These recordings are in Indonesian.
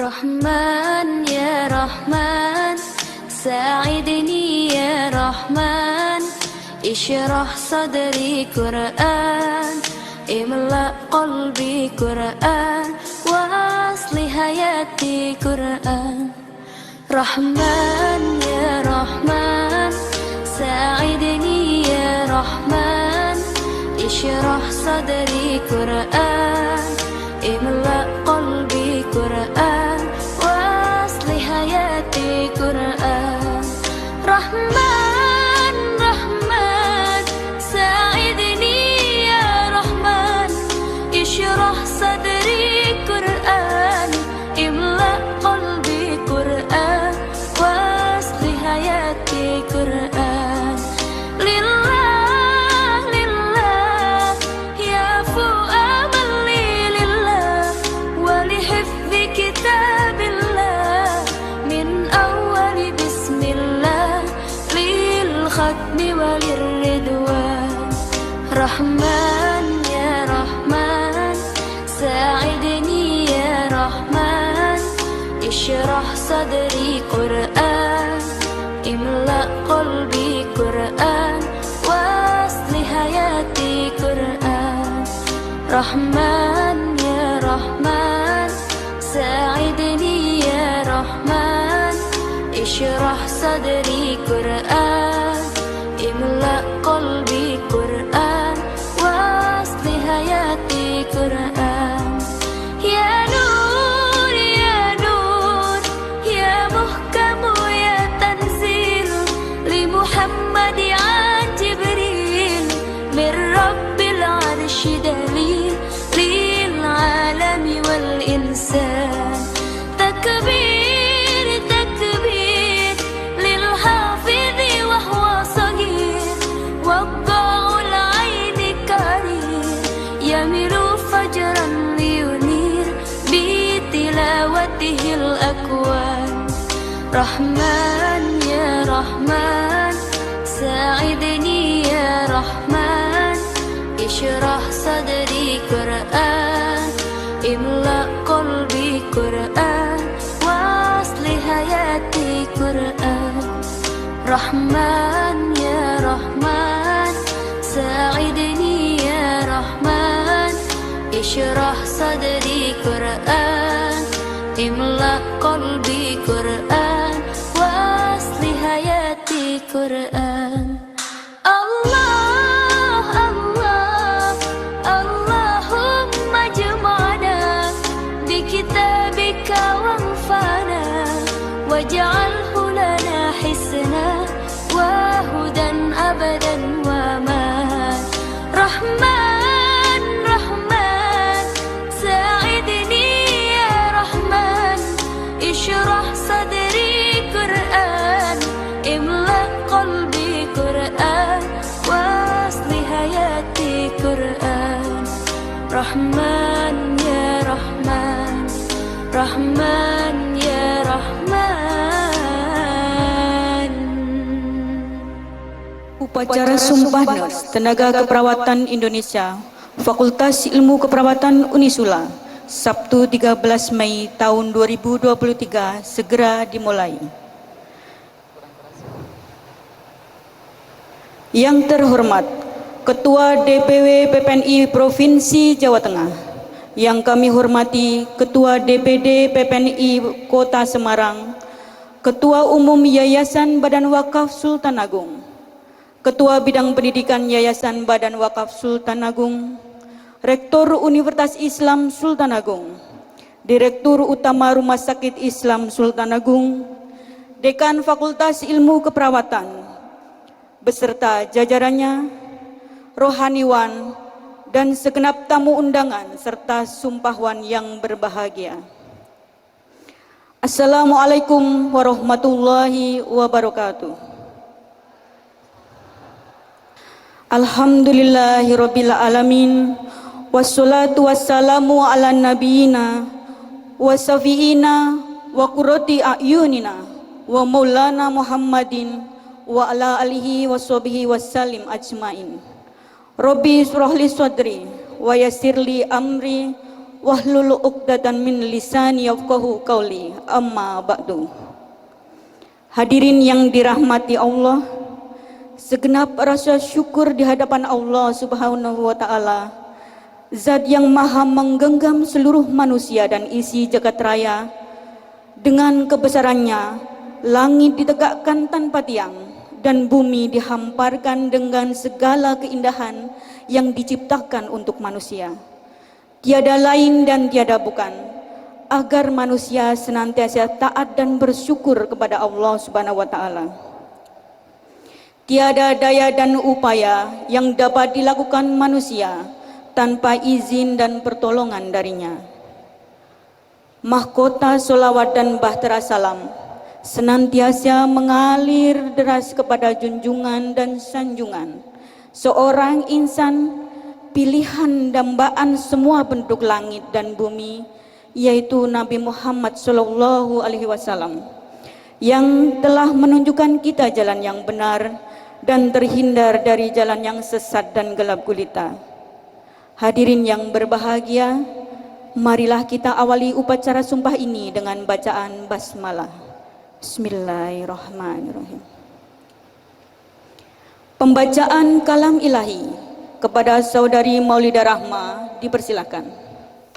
رحمن يا رحمن ساعدني يا رحمن اشرح صدري قرآن املأ قلبي قرآن واصلح حياتي قرآن رحمن يا رحمن ساعدني يا رحمن اشرح صدري قرآن املأ قلبي قرآن واصلح حياتي قرآن رحمن رحمن ساعدني يا رحمن اشرح صدري قرآن املأ قلبي قرآن واصلح حياتي قرآن لله لله يعفو أملي لله ولحفظ كتاب الله من أول بسم الله للختم وللرضوان رحمن يا رحمن ساعدني يا رحمن اشرح صدري قرآن املأ قلبي قرآن واصلح حياتي قرآن رحمن يا رحمن ساعدني يا رحمن اشرح صدري قرآن املأ قلبي قرآن واصلح حياتي قرآن يا نور يا نور يا محكم يا تنزيل لمحمد عن جبريل من رب العرش دليل للعالم والإنسان تكبير تكبير للحافظ وهو صغير وضاع العين كريم يميل فجرا لينير بتلاوته الأكوان رحمن يا رحمن ساعدني يا رحمن اشرح صدري قرآن املأ قلبي قرآن واصلح حياتي قرآن رحمن يا رحمن ساعدني يا رحمن اشرح صدري قرآن املأ قلبي قرآن واصلح حياتي قرآن الله الله اللهم اجمعنا بكتابك وانفعنا واجعله لنا حسنا وهدى أبدا وأمان رحمن رحمن ساعدني يا رحمن اشرح صدري قرآن املأ قلبي قرآن واصلح حياتي قرآن رحمن يا رحمن رحمن يا رحمن Upacara Sumpah Nurs Tenaga Keperawatan Indonesia Fakultas Ilmu Keperawatan Unisula Sabtu 13 Mei tahun 2023 segera dimulai. Yang terhormat Ketua DPW PPNI Provinsi Jawa Tengah, yang kami hormati Ketua DPD PPNI Kota Semarang, Ketua Umum Yayasan Badan Wakaf Sultan Agung, Ketua Bidang Pendidikan Yayasan Badan Wakaf Sultan Agung, Rektor Universitas Islam Sultan Agung, Direktur Utama Rumah Sakit Islam Sultan Agung, Dekan Fakultas Ilmu Keperawatan, beserta jajarannya, rohaniwan, dan segenap tamu undangan serta sumpahwan yang berbahagia. Assalamualaikum warahmatullahi wabarakatuh. Alhamdulillahirabbil alamin wassalatu wassalamu ala nabiyina wa safiina wa qurrati a'yunina wa maulana Muhammadin wa ala alihi wa sahbihi wassalim ajmain. Rabbi shrah li sadri wa yassir li amri wahlul 'uqdatam min lisani yafqahu qawli. Amma ba'du. Hadirin yang dirahmati Allah, segenap rasa syukur di hadapan Allah Subhanahu wa taala, Zat yang maha menggenggam seluruh manusia dan isi jagat raya. Dengan kebesarannya, langit ditegakkan tanpa tiang dan bumi dihamparkan dengan segala keindahan yang diciptakan untuk manusia. Tiada lain dan tiada bukan, agar manusia senantiasa taat dan bersyukur kepada Allah Subhanahu wa taala. Tiada daya dan upaya yang dapat dilakukan manusia tanpa izin dan pertolongan darinya. Mahkota solawat dan bahtera salam senantiasa mengalir deras kepada junjungan dan sanjungan seorang insan pilihan dambaan semua penduduk langit dan bumi, yaitu Nabi Muhammad SAW, yang telah menunjukkan kita jalan yang benar dan terhindar dari jalan yang sesat dan gelap gulita. Hadirin yang berbahagia, marilah kita awali upacara sumpah ini dengan bacaan basmalah. Bismillahirrahmanirrahim. Pembacaan kalam ilahi kepada saudari Maulidah Rahma dipersilakan.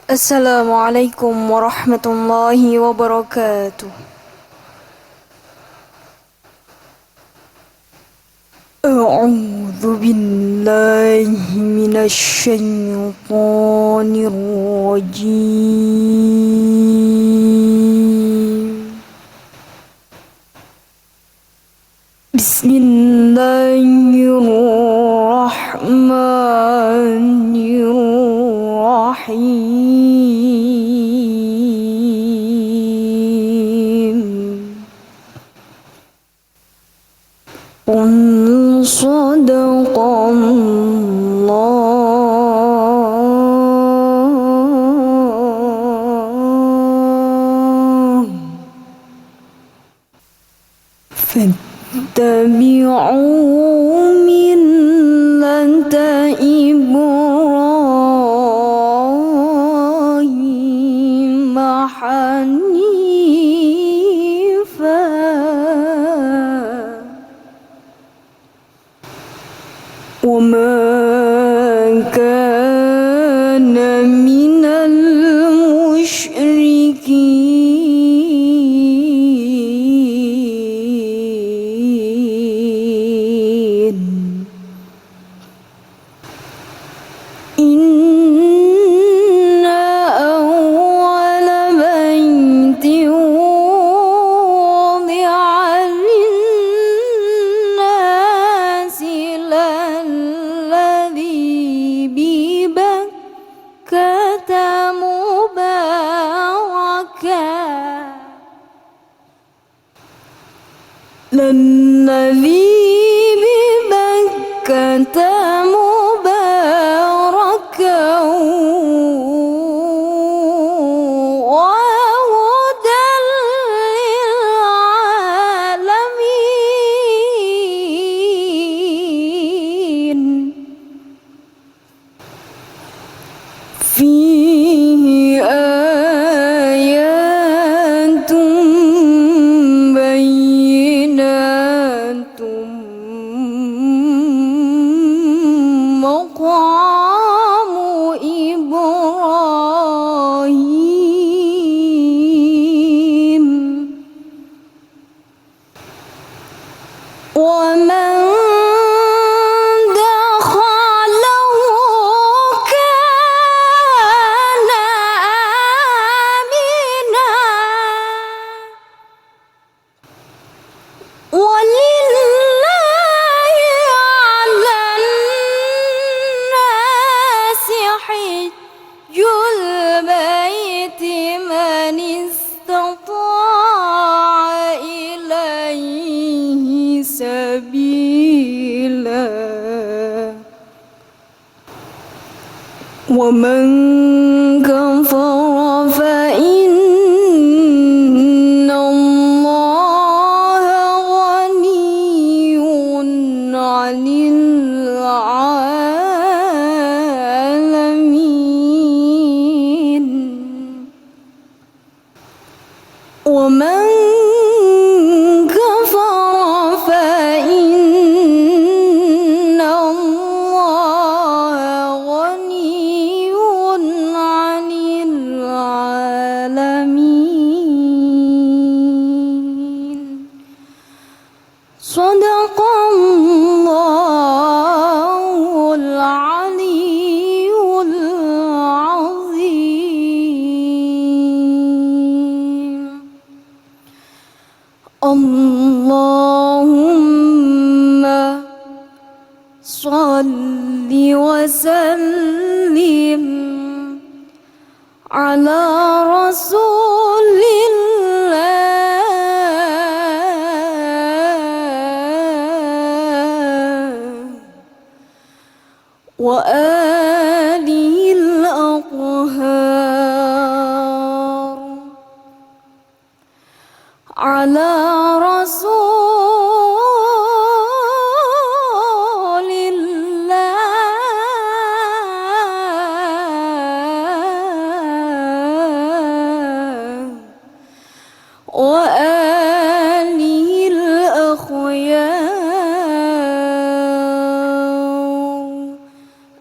Assalamualaikum warahmatullahi wabarakatuh. أعوذ بالله من الشيطان الرجيم. بسم الله الرحمن الرحيم. صدق الله. فاتبعوا ملة إبراهيم حنيفا وما كان من المشركين. إن أول بيت وضع للناس الذي ببكة مباركا وهدى للعالمين. فيه آيات بينات مقام إبراهيم. ومن دخله كان آمنا. ولله على الناس حج البيت من استطاع إليه سبيلا. ومن كفر فإن الله غني عن العالمين. وسلم على رسول الله وآله الأطهار على رسول الله وآله الأخيار.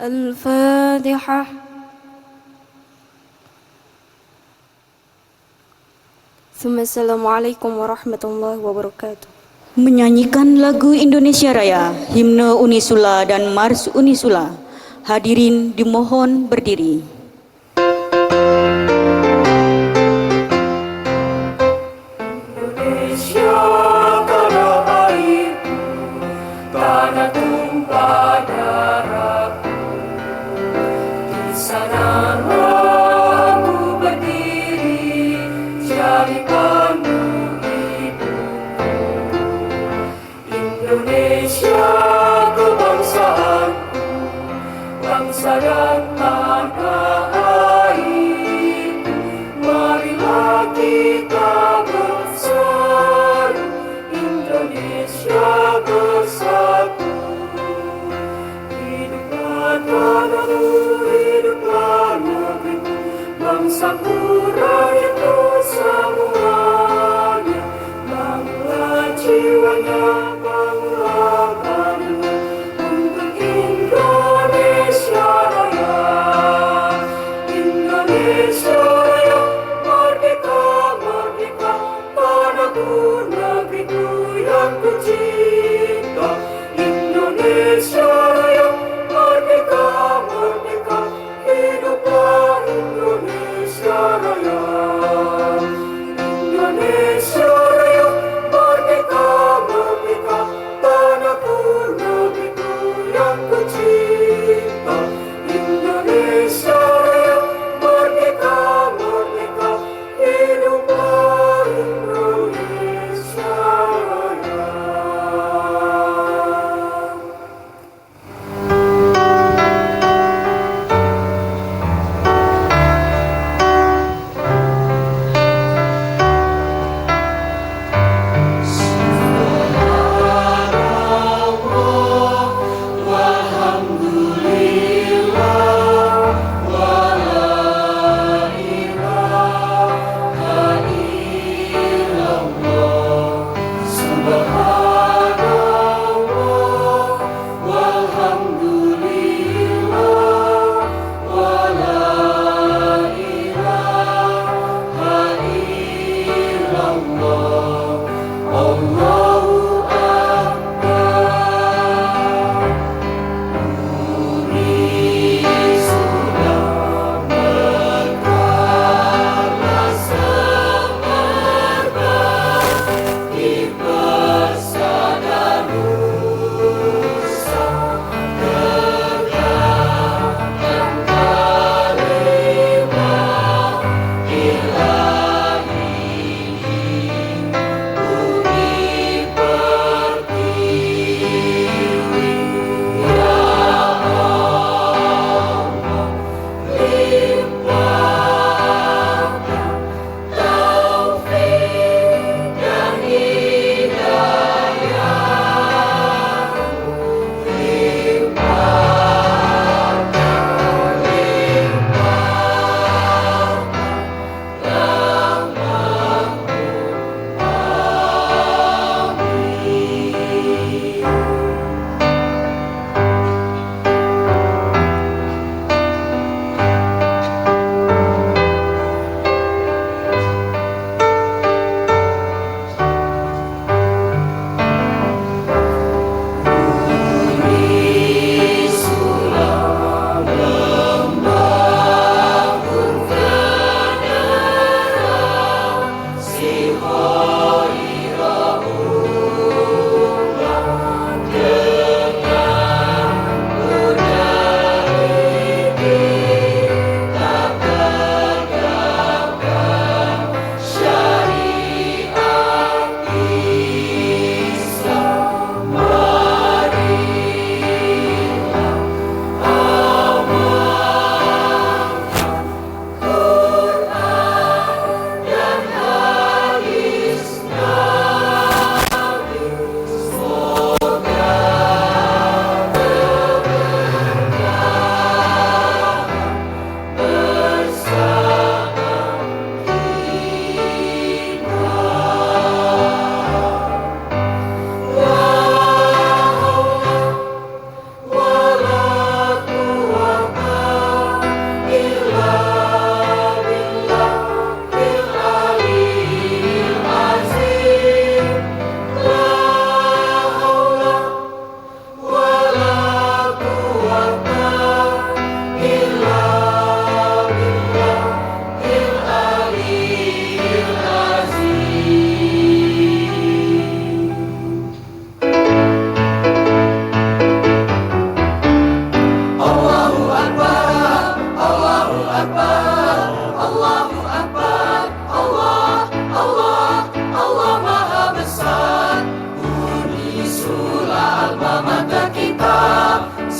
الفاتحة. Assalamualaikum warahmatullahi wabarakatuh. Menyanyikan lagu Indonesia Raya, himne Unisula dan Mars Unisula. Hadirin dimohon berdiri. Indonesia tanah airku, tanah tumpah darahku. Di sana aku berdiri, jadi pandu hidupku. Indonesia kebangsaanku, bangsa dan tanah airku. Marilah kita bersatu, Indonesia bersatu. Hiduplah tanahku, hiduplah negeriku, bangsaku, rakyatku semuanya. Bangunlah jiwanya, bangunlah badannya, untuk Indonesia Raya. Indonesia Raya, merdeka, merdeka, tanahku, negeriku yang ku cinta. Indonesia Raya, merdeka, merdeka, hiduplah Indonesia Raya.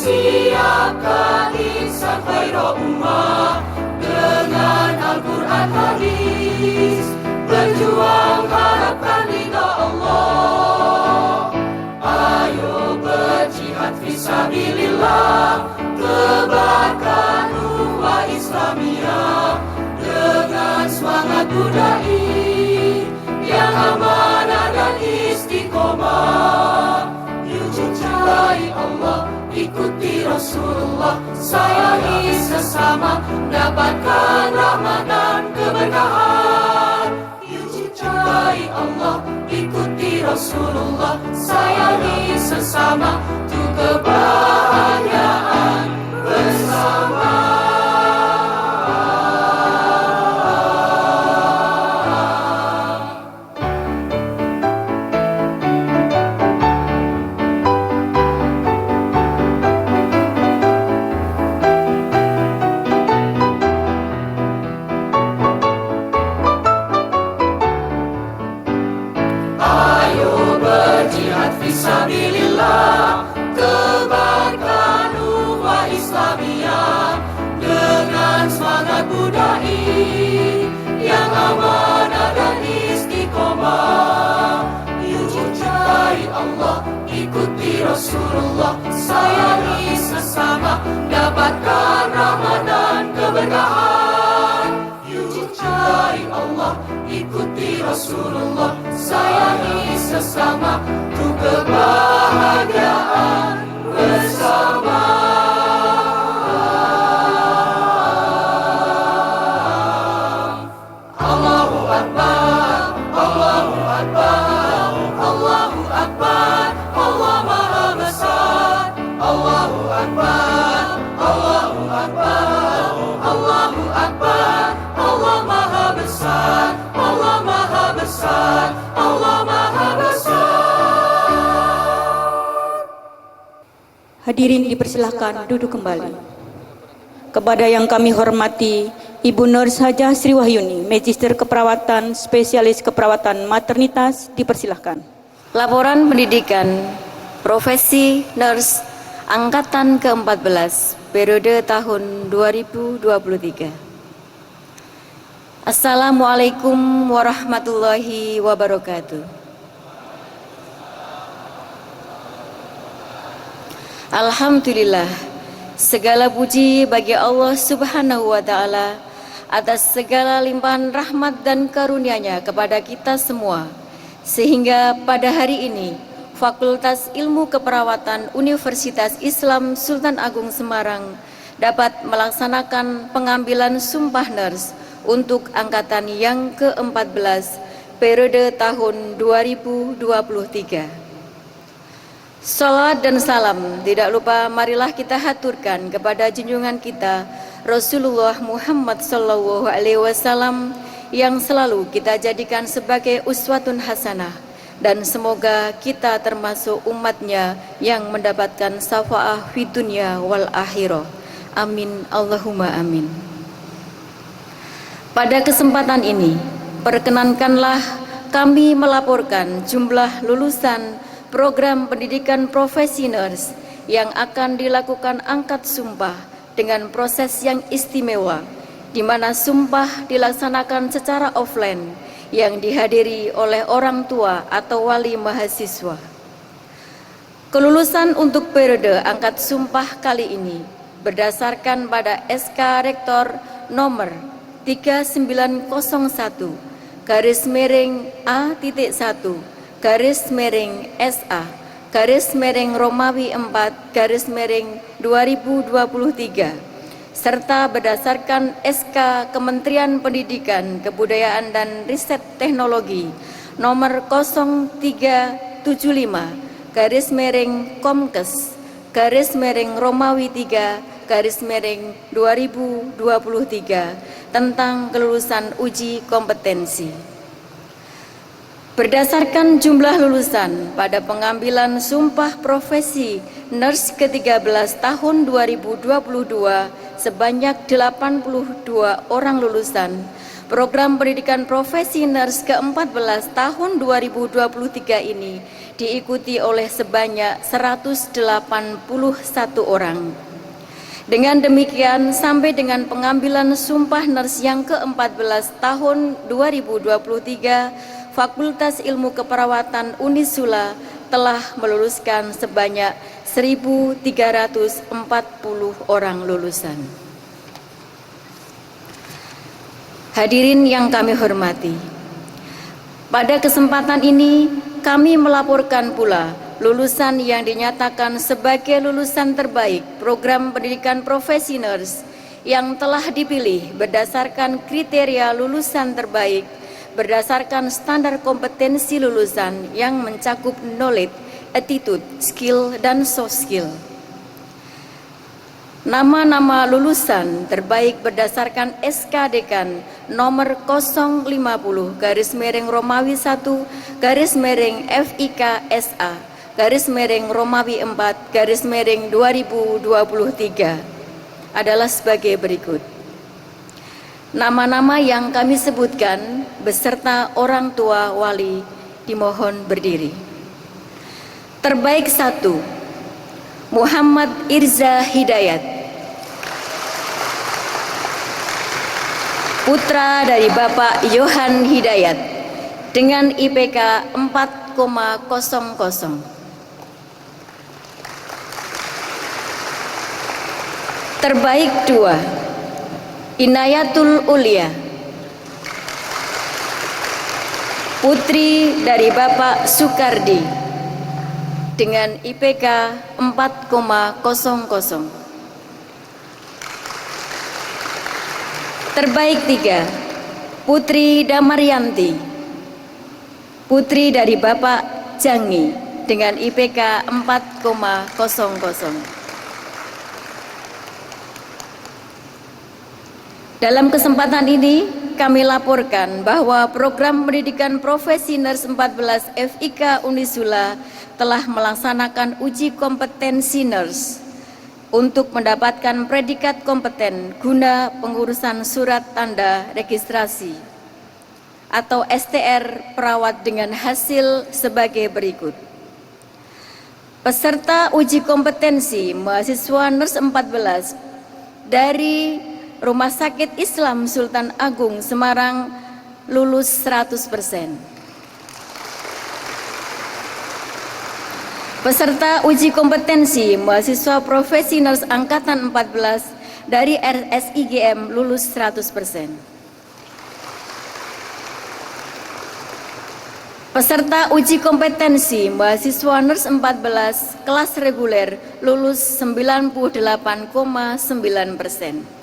Siapkan insan khairul ummah dengan Al-Quran hadis, berjuang harapkan ridha Allah. Ayo berjihad fisabilillah, tebarkan ukhuwah Islamiyah dengan semangat budai yang amanah dan istiqomah. Yuk cintai Allah, ikuti Rasulullah, sayangi sesama, dapatkan rahmat dan keberkahan. Yuk cintai Allah, ikuti Rasulullah, sayangi sesama, untuk kebahagiaan bersama. Fisabilillah, tebarkan ukhuwah Islamiyah dengan semangat budai yang amanah dan istiqomah. Yuk cintai Allah, ikuti Rasulullah, sayangi sesama, dapatkan rahmat dan keberkahan. Yuk cintai Allah, ikuti Rasulullah, sayangi sesama, untuk kebahagiaan bersama. Allahu Akbar, Allahu Akbar, Allahu Akbar, Allah Maha Besar. Allahu Akbar, Allahu Akbar, Allahu Akbar, Allah Maha Besar. Allah Maha Besar, Allah Maha Besar. Hadirin dipersilahkan duduk kembali. Kepada yang kami hormati Ibu Nurs Hajah Sri Wahyuni, Magister Keperawatan, Spesialis Keperawatan Maternitas, dipersilahkan. Laporan pendidikan profesi nurs angkatan ke-14 periode tahun 2023. Assalamualaikum warahmatullahi wabarakatuh. Alhamdulillah, segala puji bagi Allah Subhanahu wa Ta'ala atas segala limpahan rahmat dan karunia-Nya kepada kita semua, sehingga pada hari ini Fakultas Ilmu Keperawatan Universitas Islam Sultan Agung Semarang dapat melaksanakan pengambilan sumpah nurs untuk angkatan yang ke-14 periode tahun 2023. Salat dan salam tidak lupa marilah kita haturkan kepada junjungan kita Rasulullah Muhammad sallallahu alaihi wasallam yang selalu kita jadikan sebagai uswatun hasanah, dan semoga kita termasuk umatnya yang mendapatkan syafaah fid dunya wal akhirah. Amin Allahumma amin. Pada kesempatan ini, perkenankanlah kami melaporkan jumlah lulusan program pendidikan profesi nurs yang akan dilakukan angkat sumpah dengan proses yang istimewa, di mana sumpah dilaksanakan secara offline yang dihadiri oleh orang tua atau wali mahasiswa. Kelulusan untuk periode angkat sumpah kali ini berdasarkan pada SK Rektor nomor 3901 /A.1 /SA Romawi 4 /2023 serta berdasarkan SK Kementerian Pendidikan, Kebudayaan dan Riset Teknologi nomor 0375 /Komkes Romawi 3 /2023 tentang kelulusan uji kompetensi. Berdasarkan jumlah lulusan pada pengambilan sumpah profesi nurs ke-13 tahun 2022 sebanyak 82 orang lulusan program pendidikan profesi nurse ke-14 tahun 2023 ini diikuti oleh sebanyak 181 orang. Dengan demikian, sampai dengan pengambilan sumpah nurse yang ke-14 tahun 2023, Fakultas Ilmu Keperawatan Unisula telah meluluskan sebanyak 1.340 orang lulusan. Hadirin yang kami hormati, pada kesempatan ini kami melaporkan pula lulusan yang dinyatakan sebagai lulusan terbaik program pendidikan profesi nurse yang telah dipilih berdasarkan kriteria lulusan terbaik berdasarkan standar kompetensi lulusan yang mencakup knowledge, attitude, skill, dan soft skill. Nama-nama lulusan terbaik berdasarkan SK Dekan nomor 050/Romawi 1/FIK/SA/Romawi 4/2023 adalah sebagai berikut. Nama-nama yang kami sebutkan beserta orang tua wali dimohon berdiri. Terbaik 1, Muhammad Irza Hidayat, putra dari Bapak Yohan Hidayat dengan IPK 4,00. Terbaik 2, Inayatul Ulia, putri dari Bapak Sukardi dengan IPK 4,00. Terbaik 3, Putri Damaryanti, putri dari Bapak Jangi dengan IPK 4,00. Dalam kesempatan ini, kami laporkan bahwa program pendidikan profesi nurse 14 FIK Unisula telah melaksanakan uji kompetensi nurse untuk mendapatkan predikat kompeten guna pengurusan surat tanda registrasi atau STR perawat dengan hasil sebagai berikut. Peserta uji kompetensi mahasiswa nurse 14 dari Rumah Sakit Islam Sultan Agung Semarang lulus 100%. Peserta uji kompetensi mahasiswa profesi nurse angkatan 14 dari RSIGM lulus 100%. Peserta uji kompetensi mahasiswa nurse 14 kelas reguler lulus 98,9%.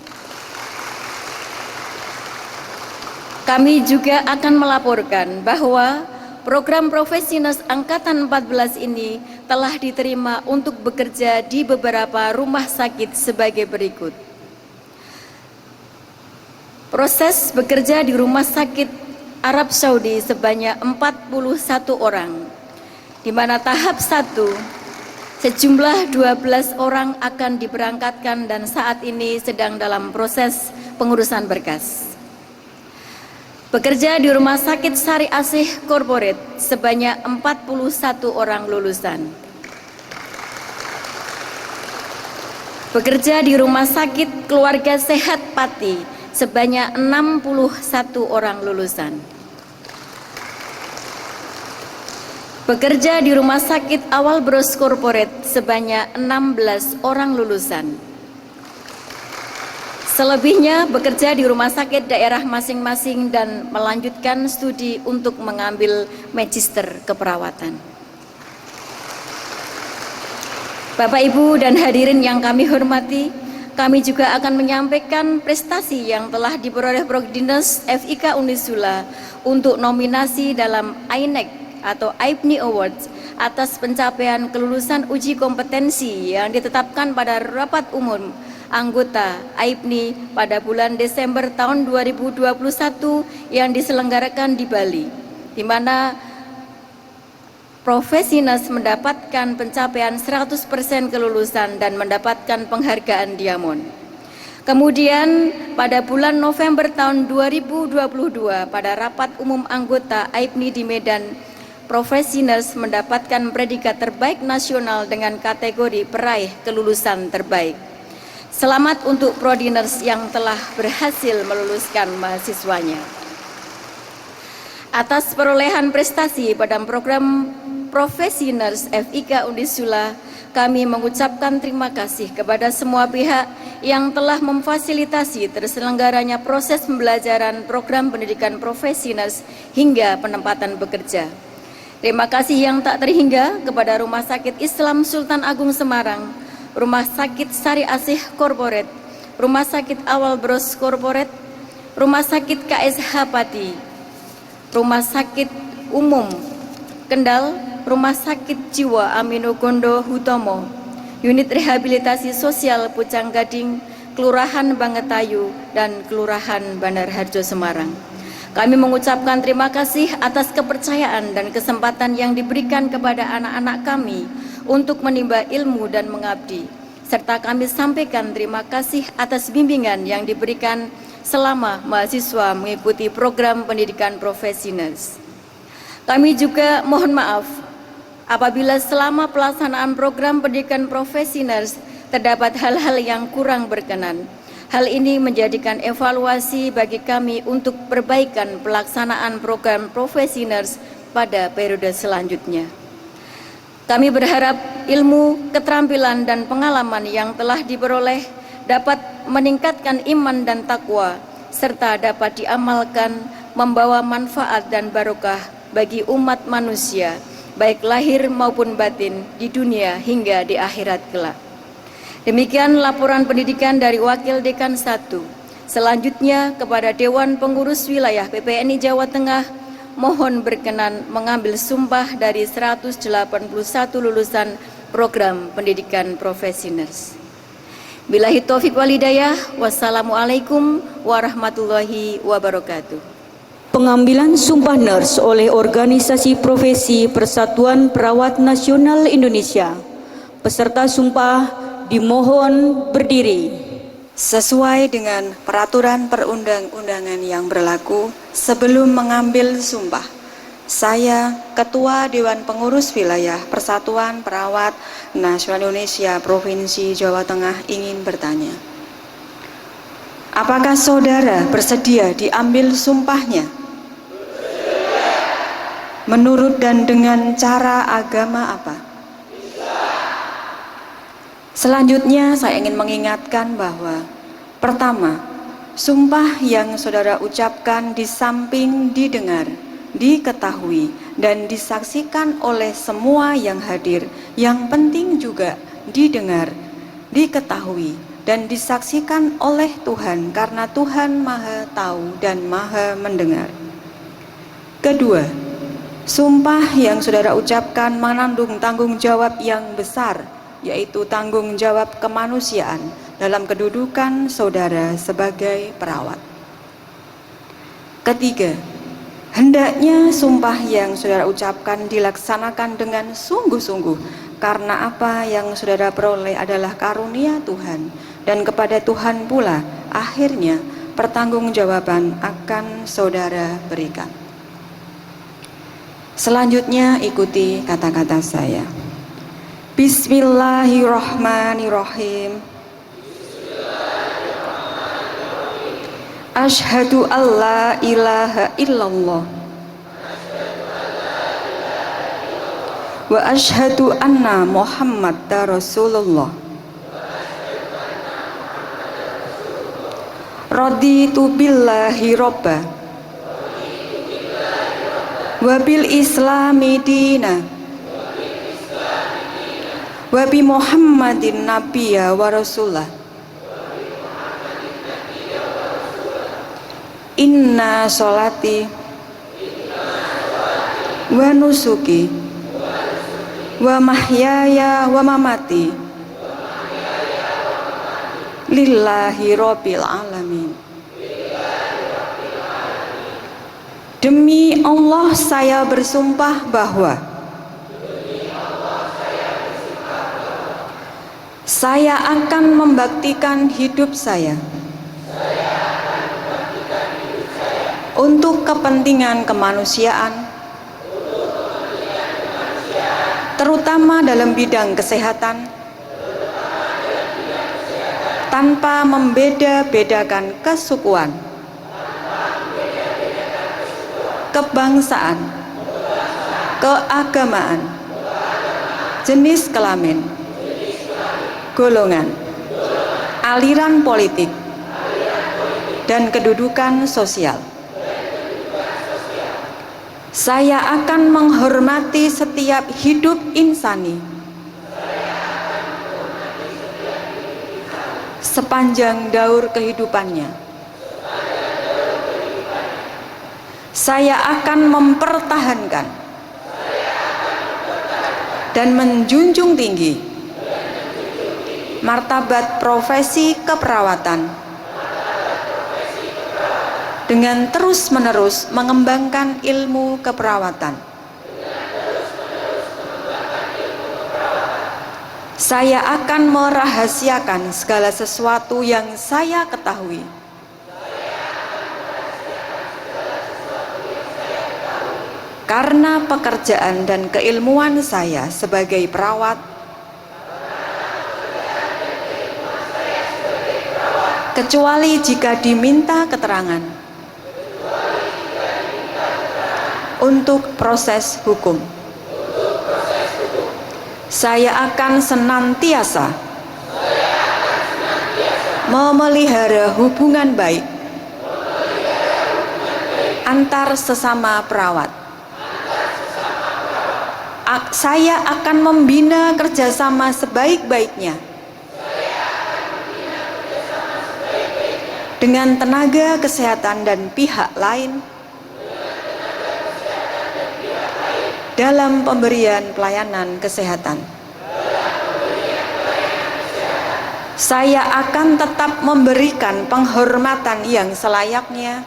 Kami juga akan melaporkan bahwa program profesi nurse angkatan 14 ini telah diterima untuk bekerja di beberapa rumah sakit sebagai berikut. Proses bekerja di rumah sakit Arab Saudi sebanyak 41 orang, di mana tahap 1 sejumlah 12 orang akan diberangkatkan dan saat ini sedang dalam proses pengurusan berkas. Bekerja di Rumah Sakit Sari Asih Corporate sebanyak 41 orang lulusan. Bekerja di Rumah Sakit Keluarga Sehat Pati sebanyak 61 orang lulusan. Bekerja di Rumah Sakit Awal Bros Corporate sebanyak 16 orang lulusan. Selebihnya bekerja di rumah sakit daerah masing-masing dan melanjutkan studi untuk mengambil magister keperawatan. Bapak, Ibu, dan hadirin yang kami hormati, kami juga akan menyampaikan prestasi yang telah diperoleh Progdinas FIK Unisula untuk nominasi dalam INEC atau IPNI Awards atas pencapaian kelulusan uji kompetensi yang ditetapkan pada rapat umum anggota IPNI pada bulan Desember tahun 2021 yang diselenggarakan di Bali, di mana profesi nurse mendapatkan pencapaian 100% kelulusan dan mendapatkan penghargaan Diamond. Kemudian pada bulan November tahun 2022 pada rapat umum anggota AIPNI di Medan, Profesi Nurse mendapatkan predikat terbaik nasional dengan kategori peraih kelulusan terbaik. Selamat untuk Prodi Nurse yang telah berhasil meluluskan mahasiswanya. Atas perolehan prestasi pada program Profesi Nurse FIK Undisula, kami mengucapkan terima kasih kepada semua pihak yang telah memfasilitasi terselenggaranya proses pembelajaran program pendidikan profesi nurse hingga penempatan bekerja. Terima kasih yang tak terhingga kepada Rumah Sakit Islam Sultan Agung Semarang, Rumah Sakit Sari Asih Korporat, Rumah Sakit Awal Bros Korporat, Rumah Sakit KSH Pati, Rumah Sakit Umum Kendal, Rumah Sakit Jiwa Aminogondo Hutomo, Unit Rehabilitasi Sosial Pucang Gading, Kelurahan Bangetayu, dan Kelurahan Bandar Harjo Semarang. Kami mengucapkan terima kasih atas kepercayaan dan kesempatan yang diberikan kepada anak-anak kami untuk menimba ilmu dan mengabdi, serta kami sampaikan terima kasih atas bimbingan yang diberikan selama mahasiswa mengikuti program pendidikan profesi nurse. Kami juga mohon maaf apabila selama pelaksanaan program pendidikan profesi nurse terdapat hal-hal yang kurang berkenan. Hal ini menjadikan evaluasi bagi kami untuk perbaikan pelaksanaan program profesi nurse pada periode selanjutnya. Kami berharap ilmu, keterampilan, dan pengalaman yang telah diperoleh dapat meningkatkan iman dan takwa, serta dapat diamalkan membawa manfaat dan barokah bagi umat manusia, baik lahir maupun batin di dunia hingga di akhirat kelak. Demikian laporan pendidikan dari Wakil Dekan 1. Selanjutnya kepada Dewan Pengurus Wilayah PPNI Jawa Tengah, mohon berkenan mengambil sumpah dari 181 lulusan program pendidikan profesi nurse. Billahi taufiq wal hidayah. Wassalamualaikum warahmatullahi wabarakatuh. Pengambilan sumpah nurse oleh Organisasi Profesi Persatuan Perawat Nasional Indonesia. Peserta sumpah dimohon berdiri. Sesuai dengan peraturan perundang-undangan yang berlaku, sebelum mengambil sumpah, saya, Ketua Dewan Pengurus Wilayah Persatuan Perawat Nasional Indonesia Provinsi Jawa Tengah ingin bertanya. Apakah saudara bersedia diambil sumpahnya? Menurut dan dengan cara agama apa? Selanjutnya saya ingin mengingatkan bahwa pertama, sumpah yang saudara ucapkan di samping didengar, diketahui, dan disaksikan oleh semua yang hadir, yang penting juga didengar, diketahui, dan disaksikan oleh Tuhan, karena Tuhan Maha Tahu dan Maha Mendengar. Kedua, sumpah yang saudara ucapkan mengandung tanggung jawab yang besar, yaitu tanggung jawab kemanusiaan dalam kedudukan saudara sebagai perawat. Ketiga, hendaknya sumpah yang saudara ucapkan dilaksanakan dengan sungguh-sungguh, karena apa yang saudara peroleh adalah karunia Tuhan, dan kepada Tuhan pula akhirnya pertanggungjawaban akan saudara berikan. Selanjutnya ikuti kata-kata saya. Bismillahirrahmanirrahim. Asyhadu alla ilaha illallah wa asyhadu anna Muhammadar Rasulullah. Raditu billahi robba wa bil islami dina wa bi Muhammadin nabiyya wa rasulah. Inna sholati wa nusuki wa mahyaya wa mamati lillahi rabbil alamin. Demi Allah saya bersumpah bahwa Saya akan membaktikan hidup saya untuk kepentingan kemanusiaan, terutama dalam bidang kesehatan, tanpa membeda-bedakan kesukuan, kebangsaan, keagamaan, jenis kelamin, golongan, aliran politik, dan kedudukan sosial. Saya akan menghormati setiap hidup insani sepanjang daur kehidupannya. Saya akan mempertahankan dan menjunjung tinggi martabat profesi keperawatan dengan terus-menerus mengembangkan ilmu keperawatan. Saya akan merahasiakan segala sesuatu yang saya ketahui karena pekerjaan dan keilmuan saya sebagai perawat, kecuali jika diminta keterangan untuk proses hukum. Saya akan senantiasa memelihara hubungan baik antar sesama perawat. Saya akan membina kerjasama sebaik-baiknya dengan tenaga kesehatan dan pihak lain dalam pemberian pelayanan kesehatan. Saya akan tetap memberikan penghormatan yang selayaknya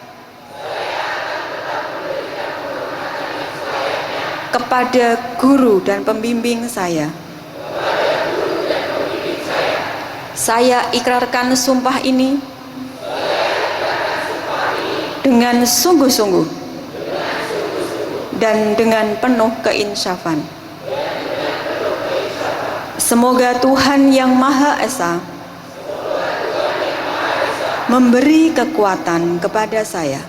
kepada guru dan pembimbing saya. Saya ikrarkan sumpah ini dengan sungguh-sungguh dan dengan penuh keinsyafan. Semoga Tuhan Yang Maha Esa memberi kekuatan kepada saya.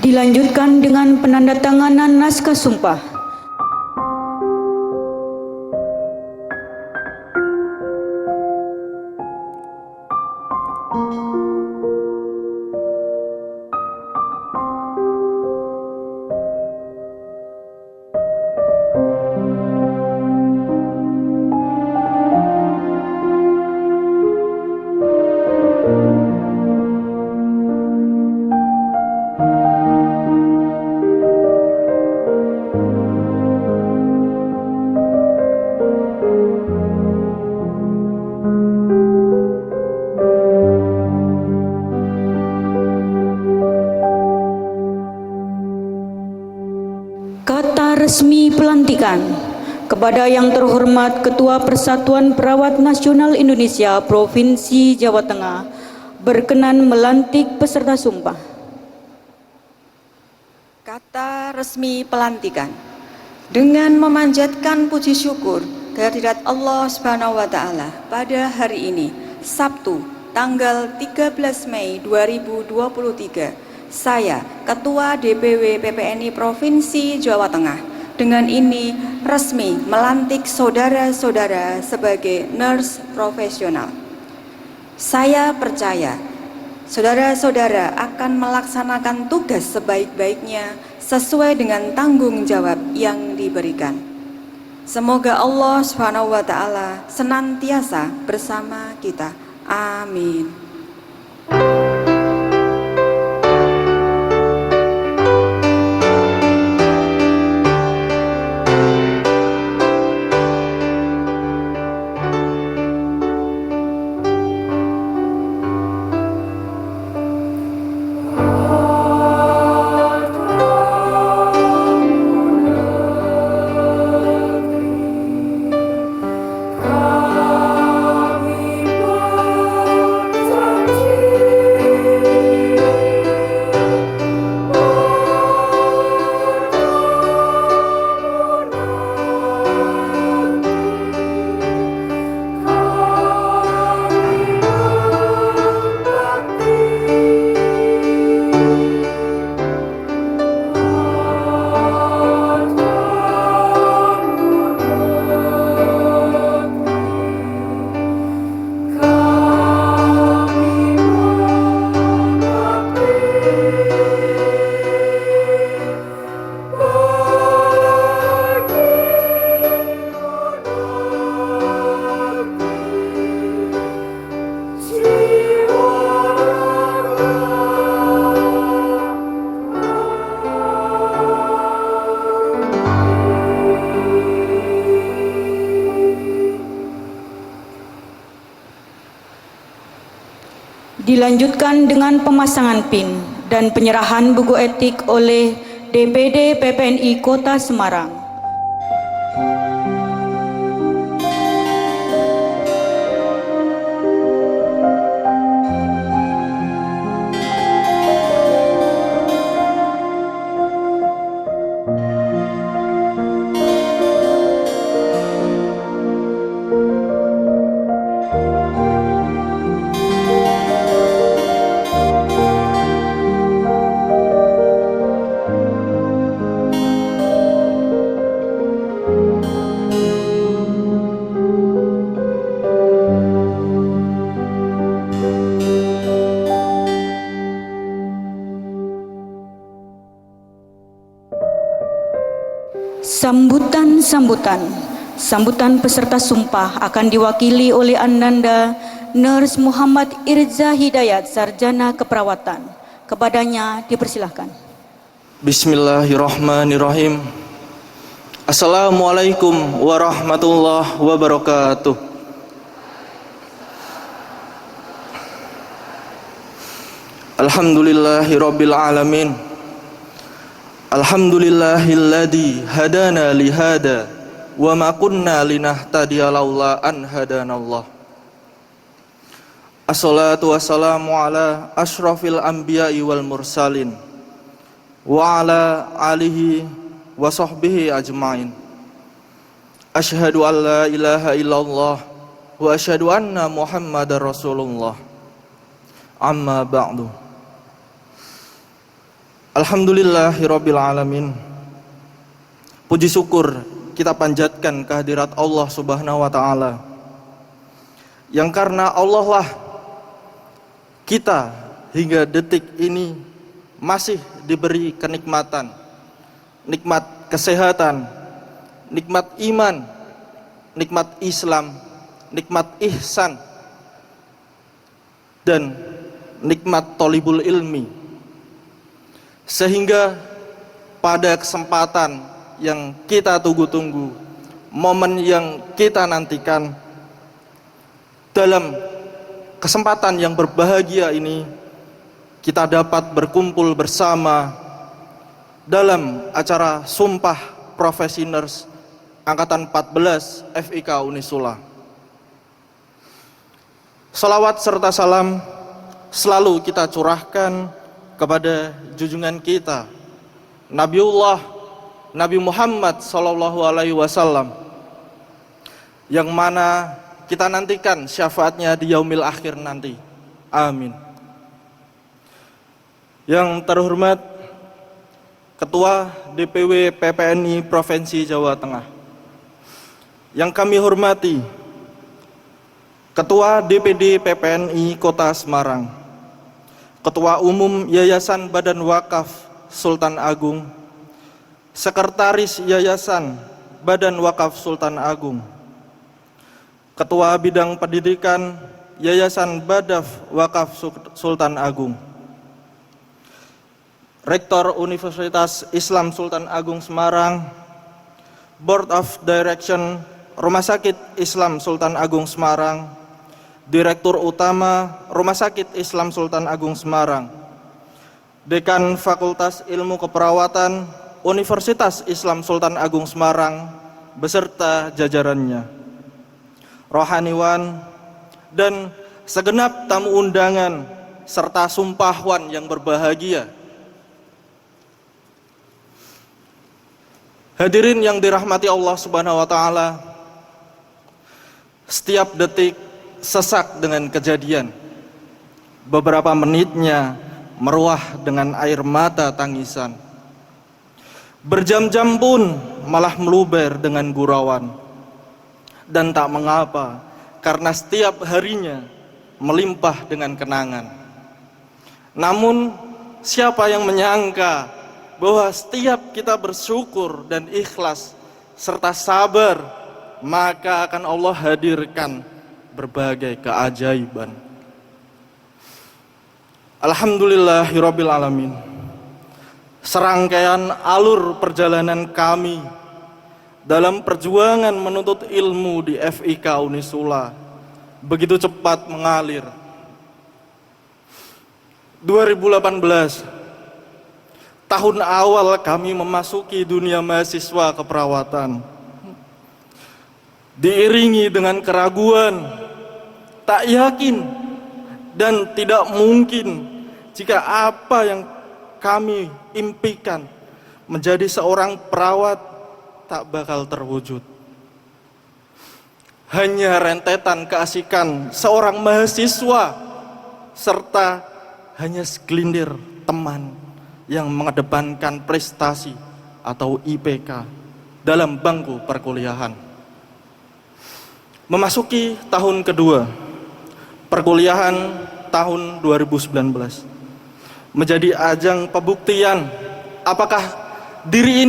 Dilanjutkan dengan penandatanganan naskah sumpah. Kata resmi pelantikan kepada Yang Terhormat Ketua Persatuan Perawat Nasional Indonesia Provinsi Jawa Tengah berkenan melantik peserta sumpah. Kata resmi pelantikan. Dengan memanjatkan puji syukur kehadirat Allah Subhanahu wa Ta'ala pada hari ini, Sabtu, tanggal 13 Mei 2023, saya, Ketua DPW PPNI Provinsi Jawa Tengah, dengan ini resmi melantik saudara-saudara sebagai nurse profesional. Saya percaya saudara-saudara akan melaksanakan tugas sebaik-baiknya sesuai dengan tanggung jawab yang diberikan. Semoga Allah Subhanahu wa Ta'ala senantiasa bersama kita. Amin. Dilanjutkan dengan pemasangan PIN dan penyerahan buku etik oleh DPD PPNI Kota Semarang. Sambutan peserta sumpah akan diwakili oleh Ananda Nurse Muhammad Irza Hidayat, Sarjana Keperawatan. Kepadanya dipersilahkan. Bismillahirrahmanirrahim. Assalamualaikum warahmatullahi wabarakatuh. Alhamdulillahirabbil alamin. Alhamdulillahilladzi hadana lihada wa ma kunna linahtadiya laula an hadanallah. Assalatu wassalamu ala asyrafil anbiya'i wal mursalin wa ala alihi wa sahbihi ajmain. Asyhadu an la ilaha illallah wa asyhadu anna Muhammadar Rasulullah. Amma ba'du. Alhamdulillahirabbil alamin. Puji syukur kita panjatkan kehadirat Allah Subhanahu wa taala. Yang karena Allah lah kita hingga detik ini masih diberi kenikmatan, nikmat kesehatan, nikmat iman, nikmat Islam, nikmat ihsan, dan nikmat thalibul ilmi. Sehingga pada kesempatan yang kita tunggu-tunggu, momen yang kita nantikan, dalam kesempatan yang berbahagia ini kita dapat berkumpul bersama dalam acara Sumpah Profesi Nurse Angkatan 14 FIK Unisula. Salawat serta salam selalu kita curahkan kepada junjungan kita Nabi Muhammad sallallahu alaihi wasallam, yang mana kita nantikan syafaatnya di yaumil akhir nanti. Amin. Yang terhormat Ketua DPW PPNI Provinsi Jawa Tengah, yang kami hormati Ketua DPD PPNI Kota Semarang, Ketua Umum Yayasan Badan Wakaf Sultan Agung, Sekretaris Yayasan Badan Wakaf Sultan Agung, Ketua Bidang Pendidikan Yayasan Badaf Wakaf Sultan Agung, Rektor Universitas Islam Sultan Agung Semarang, Board of Direction Rumah Sakit Islam Sultan Agung Semarang, Direktur Utama Rumah Sakit Islam Sultan Agung Semarang, Dekan Fakultas Ilmu Keperawatan Universitas Islam Sultan Agung Semarang beserta jajarannya, rohaniwan, dan segenap tamu undangan serta sumpahwan yang berbahagia. Hadirin yang dirahmati Allah Subhanahu wa taala, setiap detik sesak dengan kejadian. Beberapa menitnya meruah dengan air mata tangisan. Berjam-jam pun malah meluber dengan gurauan. Dan tak mengapa, karena setiap harinya melimpah dengan kenangan. Namun siapa yang menyangka bahwa setiap kita bersyukur dan ikhlas serta sabar, maka akan Allah hadirkan berbagai keajaiban. Alhamdulillahirabbil alamin. Serangkaian alur perjalanan kami dalam perjuangan menuntut ilmu di FIK Unisula begitu cepat mengalir. 2018, tahun awal kami memasuki dunia mahasiswa keperawatan. Diiringi dengan keraguan, tak yakin, dan tidak mungkin jika apa yang kami impikan menjadi seorang perawat tak bakal terwujud. Hanya rentetan keasikan seorang mahasiswa serta hanya segelintir teman yang mengedepankan prestasi atau IPK dalam bangku perkuliahan. Memasuki tahun kedua perkuliahan tahun 2019 menjadi ajang pembuktian apakah diri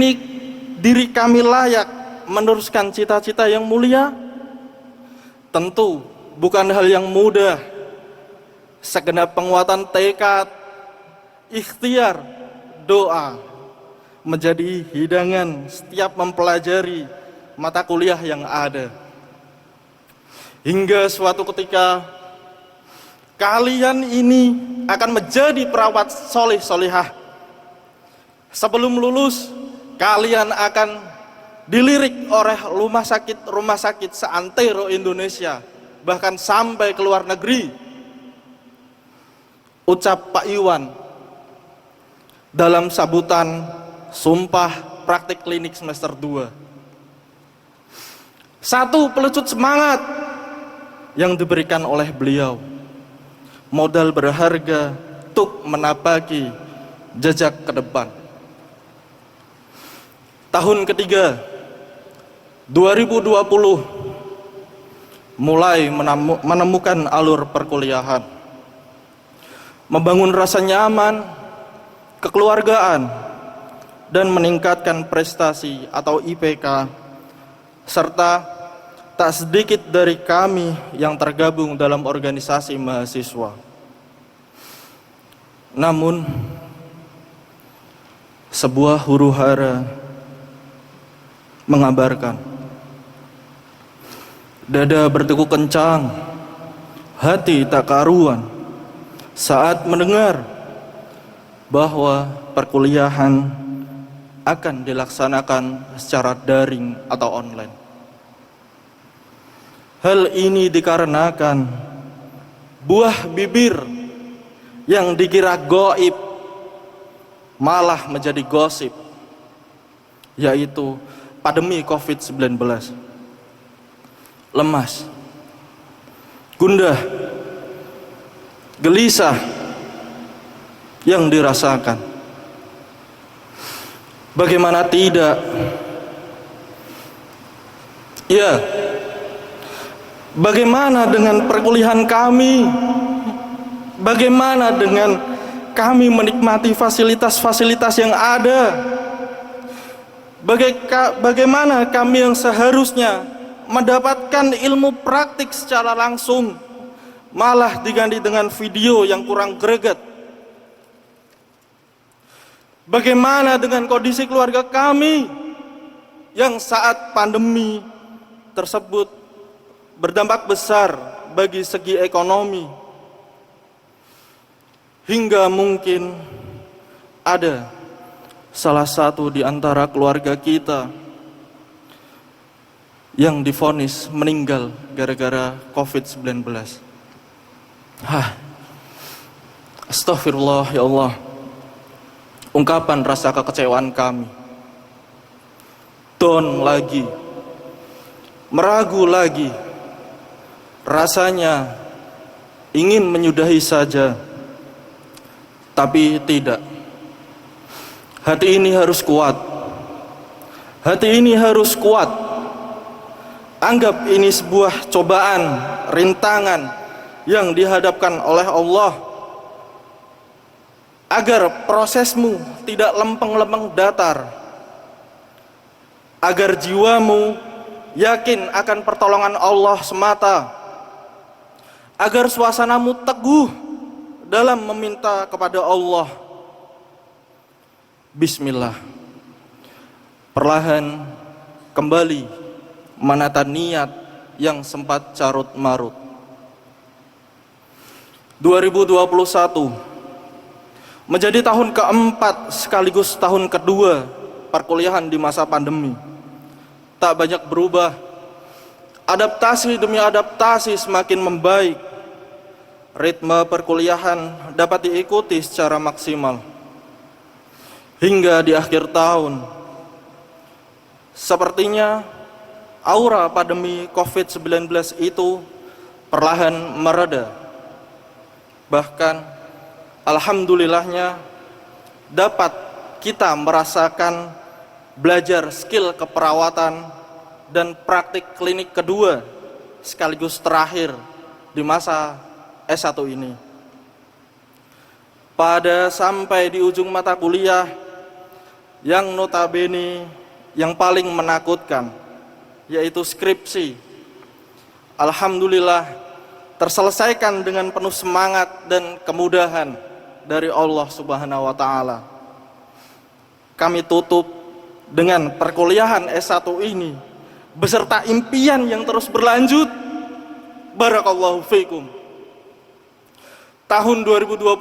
kami layak meneruskan cita-cita yang mulia. Tentu bukan hal yang mudah. Segenap penguatan tekad, ikhtiar, doa menjadi hidangan setiap mempelajari mata kuliah yang ada. Hingga suatu ketika kalian ini akan menjadi perawat soleh-solehah. Sebelum lulus, kalian akan dilirik oleh rumah sakit seantero Indonesia, bahkan sampai ke luar negeri. Ucap Pak Iwan dalam sambutan sumpah praktik klinik semester 2. Satu pelecut semangat yang diberikan oleh beliau, modal berharga untuk menapaki jejak ke depan. Tahun ketiga 2020 mulai menemukan alur perkuliahan, membangun rasa nyaman, kekeluargaan, dan meningkatkan prestasi atau IPK, serta tak sedikit dari kami yang tergabung dalam organisasi mahasiswa. Namun, sebuah huru-hara mengabarkan, dada bertekuk kencang, hati tak karuan saat mendengar bahwa perkuliahan akan dilaksanakan secara daring atau online. Hal ini dikarenakan buah bibir yang dikira gaib malah menjadi gosip, yaitu pandemi COVID-19. Lemas, gundah, gelisah yang dirasakan. Bagaimana tidak? Ya, bagaimana dengan perkuliahan kami? Bagaimana dengan kami menikmati fasilitas-fasilitas yang ada? Bagaimana kami yang seharusnya mendapatkan ilmu praktik secara langsung malah diganti dengan video yang kurang greget? Bagaimana dengan kondisi keluarga kami yang saat pandemi tersebut berdampak besar bagi segi ekonomi, hingga mungkin ada salah satu di antara keluarga kita yang divonis meninggal gara-gara COVID-19. Astagfirullah, ya Allah. Ungkapan rasa kekecewaan kami. Down lagi, meragu lagi. Rasanya ingin menyudahi saja, tapi tidak. Hati ini harus kuat. Hati ini harus kuat. Anggap ini sebuah cobaan, rintangan yang dihadapkan oleh Allah, agar prosesmu tidak lempeng-lempeng datar, agar jiwamu yakin akan pertolongan Allah semata, agar suasanamu teguh dalam meminta kepada Allah. Bismillah. Perlahan kembali menata niat yang sempat carut marut. 2021 Menjadi tahun keempat sekaligus tahun kedua perkuliahan di masa pandemi. Tak banyak berubah. Adaptasi demi adaptasi semakin membaik. Ritme perkuliahan dapat diikuti secara maksimal. Hingga di akhir tahun, sepertinya aura pandemi COVID-19 itu perlahan mereda. Bahkan, alhamdulillahnya dapat kita merasakan belajar skill keperawatan dan praktik klinik kedua sekaligus terakhir di masa S1 ini. Pada sampai di ujung mata kuliah yang notabene yang paling menakutkan, yaitu skripsi, alhamdulillah terselesaikan dengan penuh semangat dan kemudahan dari Allah Subhanahu wa Ta'ala. Kami tutup dengan perkuliahan S1 ini beserta impian yang terus berlanjut. Barakallahu fiikum. Tahun 2022,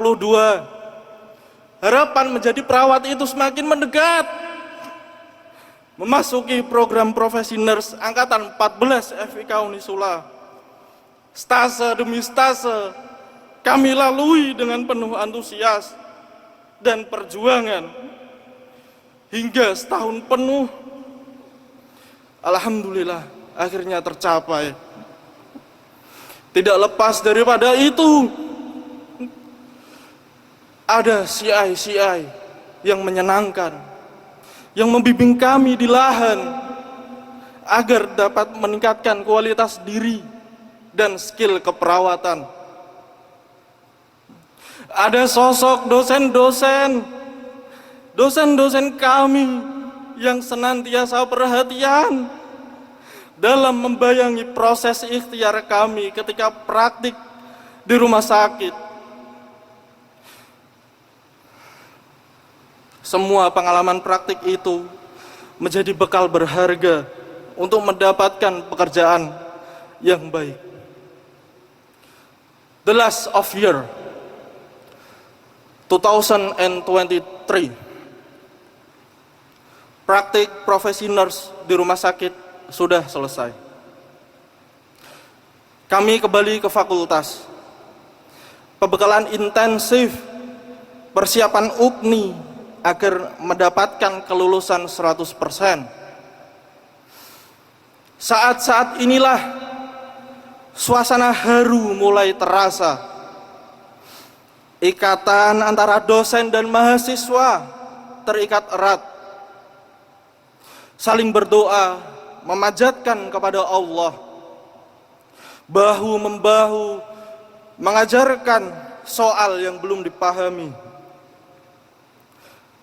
harapan menjadi perawat itu semakin mendekat. Memasuki program profesi nurse angkatan 14 FIK Unisula. Stase demi stase kami lalui dengan penuh antusias dan perjuangan hingga setahun penuh. Alhamdulillah akhirnya tercapai. Tidak lepas daripada itu, ada CI yang menyenangkan, yang membimbing kami di lahan agar dapat meningkatkan kualitas diri dan skill keperawatan. Ada sosok dosen-dosen kami yang senantiasa perhatian dalam membayangi proses ikhtiar kami ketika praktik di rumah sakit. Semua pengalaman praktik itu menjadi bekal berharga untuk mendapatkan pekerjaan yang baik. The last of year 2023, praktik profesi nurse di rumah sakit sudah selesai. Kami kembali ke fakultas. Pembekalan intensif, persiapan UKNI agar mendapatkan kelulusan 100%. Saat-saat inilah suasana haru mulai terasa. Ikatan antara dosen dan mahasiswa terikat erat. Saling berdoa, memanjatkan kepada Allah. Bahu-membahu mengajarkan soal yang belum dipahami.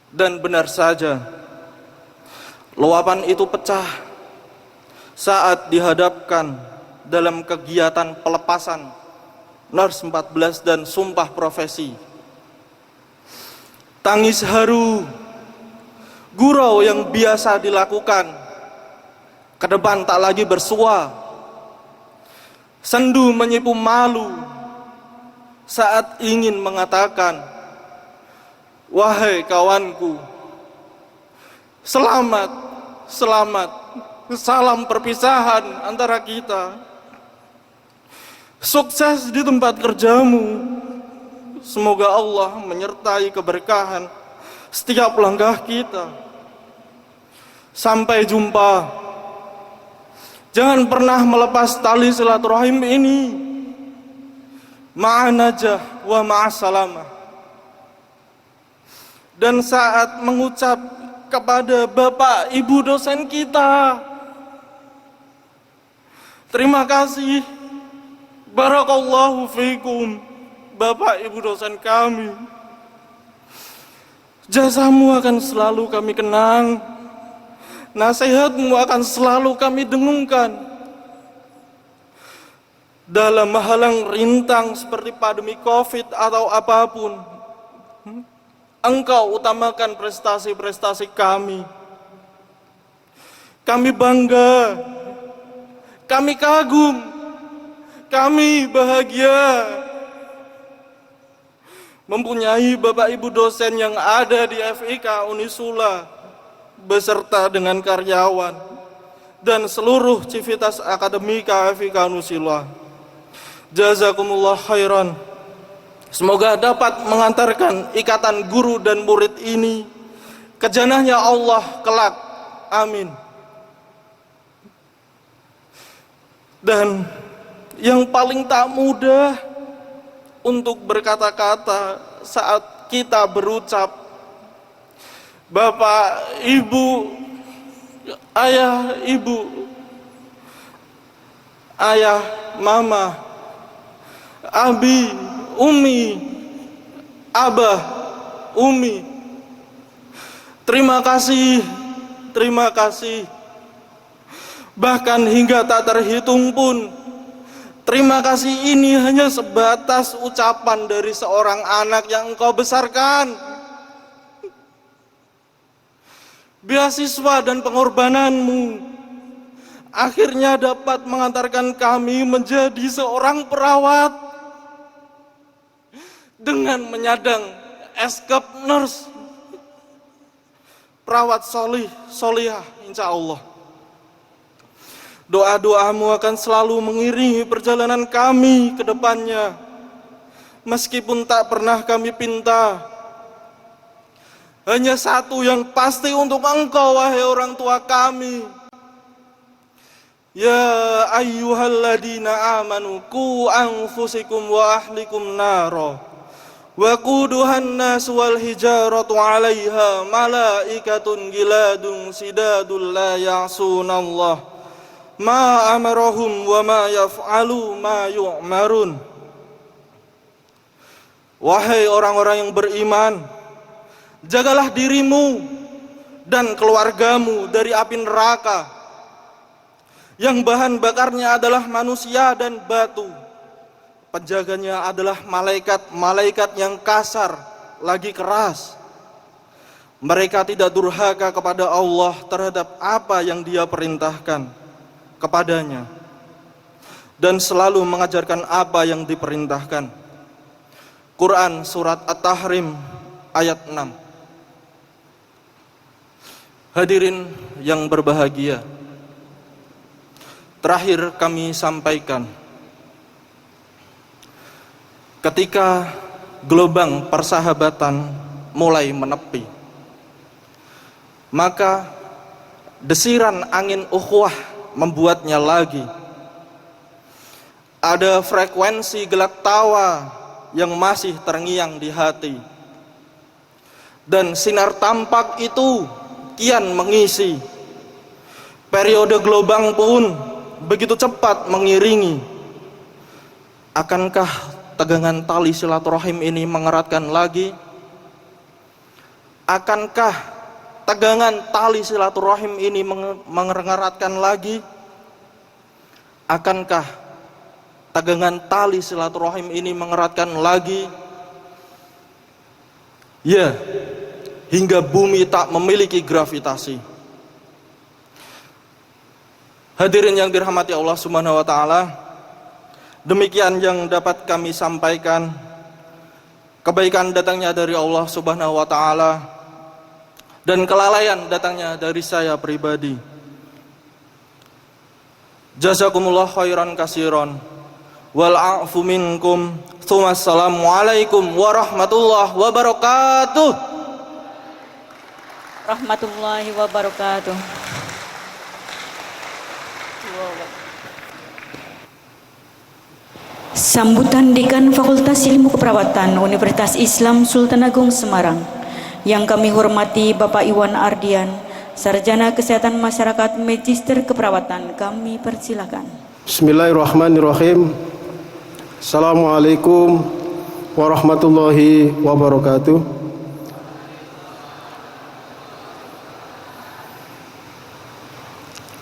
Dan benar saja, luapan itu pecah saat dihadapkan dalam kegiatan pelepasan Nurse 14 dan sumpah profesi. Tangis haru, gurau yang biasa dilakukan, ke depan tak lagi bersua. Sendu menyipu malu saat ingin mengatakan, wahai kawanku, selamat, selamat, salam perpisahan antara kita. Sukses di tempat kerjamu. Semoga Allah menyertai keberkahan setiap langkah kita. Sampai jumpa. Jangan pernah melepas tali silaturahim ini. Ma'anajah wa ma'asalamah. Dan saat mengucap kepada Bapak Ibu dosen kita, terima kasih, barakallahu fiikum, Bapak Ibu dosen kami. Jasamu akan selalu kami kenang, nasihatmu akan selalu kami dengungkan. Dalam menghalang rintang seperti pandemi COVID atau apapun, Engkau utamakan prestasi-prestasi kami. Kami bangga, kami kagum, kami bahagia. mempunyai Bapak Ibu dosen yang ada di FIK Unisula beserta dengan karyawan dan seluruh civitas akademika FIK Unisula. Jazakumullah khairan. Semoga dapat mengantarkan ikatan guru dan murid ini ke jannahnya Allah kelak. Amin. Dan yang paling tak mudah untuk berkata-kata saat kita berucap, Bapak, Ibu, Ayah, Ibu, Ayah, Mama, Abi, Umi, Abah, Umi. Terima kasih, terima kasih. Bahkan hingga tak terhitung pun, terima kasih ini hanya sebatas ucapan dari seorang anak yang engkau besarkan. Beasiswa dan pengorbananmu akhirnya dapat mengantarkan kami menjadi seorang perawat dengan menyandang eskap nurse, perawat solihah insya Allah. Doa-doamu akan selalu mengiringi perjalanan kami ke depannya, meskipun tak pernah kami pinta. Hanya satu yang pasti untuk engkau, wahai orang tua kami. Ya ayyuhalladzina amanu qu anfusikum wa ahlikum naro wa quduhan nas wal hijaratu 'alaiha malaikatun giladun sidadul la ya'sunallah ma amarahum wa ma yaf'alu ma yu'marun. Wahai orang-orang yang beriman, jagalah dirimu dan keluargamu dari api neraka yang bahan bakarnya adalah manusia dan batu. Penjaganya adalah malaikat-malaikat yang kasar lagi keras. Mereka tidak durhaka kepada Allah terhadap apa yang Dia perintahkan kepadanya dan selalu mengajarkan apa yang diperintahkan. Quran surat At-Tahrim ayat 6. Hadirin yang berbahagia, terakhir kami sampaikan, ketika gelombang persahabatan mulai menepi, maka desiran angin ukhuwah membuatnya lagi. Ada frekuensi gelak tawa yang masih terngiang di hati, dan sinar tampak itu kian mengisi. Periode gelombang pun begitu cepat mengiringi. Akankah tegangan tali silaturahim ini mengeratkan lagi? Akankah tegangan tali silaturahim ini mengeratkan lagi? Akankah tegangan tali silaturahim ini mengeratkan lagi? Ya, hingga bumi tak memiliki gravitasi. Hadirin yang dirahmati Allah Subhanahu wa taala, demikian yang dapat kami sampaikan. Kebaikan datangnya dari Allah Subhanahu wa taala dan kelalaian datangnya dari saya pribadi. Jazakumullah khairan katsiran wal a'fu minkum. Assalamualaikum warahmatullahi wabarakatuh. Rahmatullahi wabarakatuh. Sambutan Dekan Fakultas Ilmu Keperawatan Universitas Islam Sultan Agung Semarang yang kami hormati Bapak Iwan Ardian, Sarjana Kesehatan Masyarakat Magister Keperawatan, kami persilakan. Bismillahirrahmanirrahim. Assalamualaikum warahmatullahi wabarakatuh.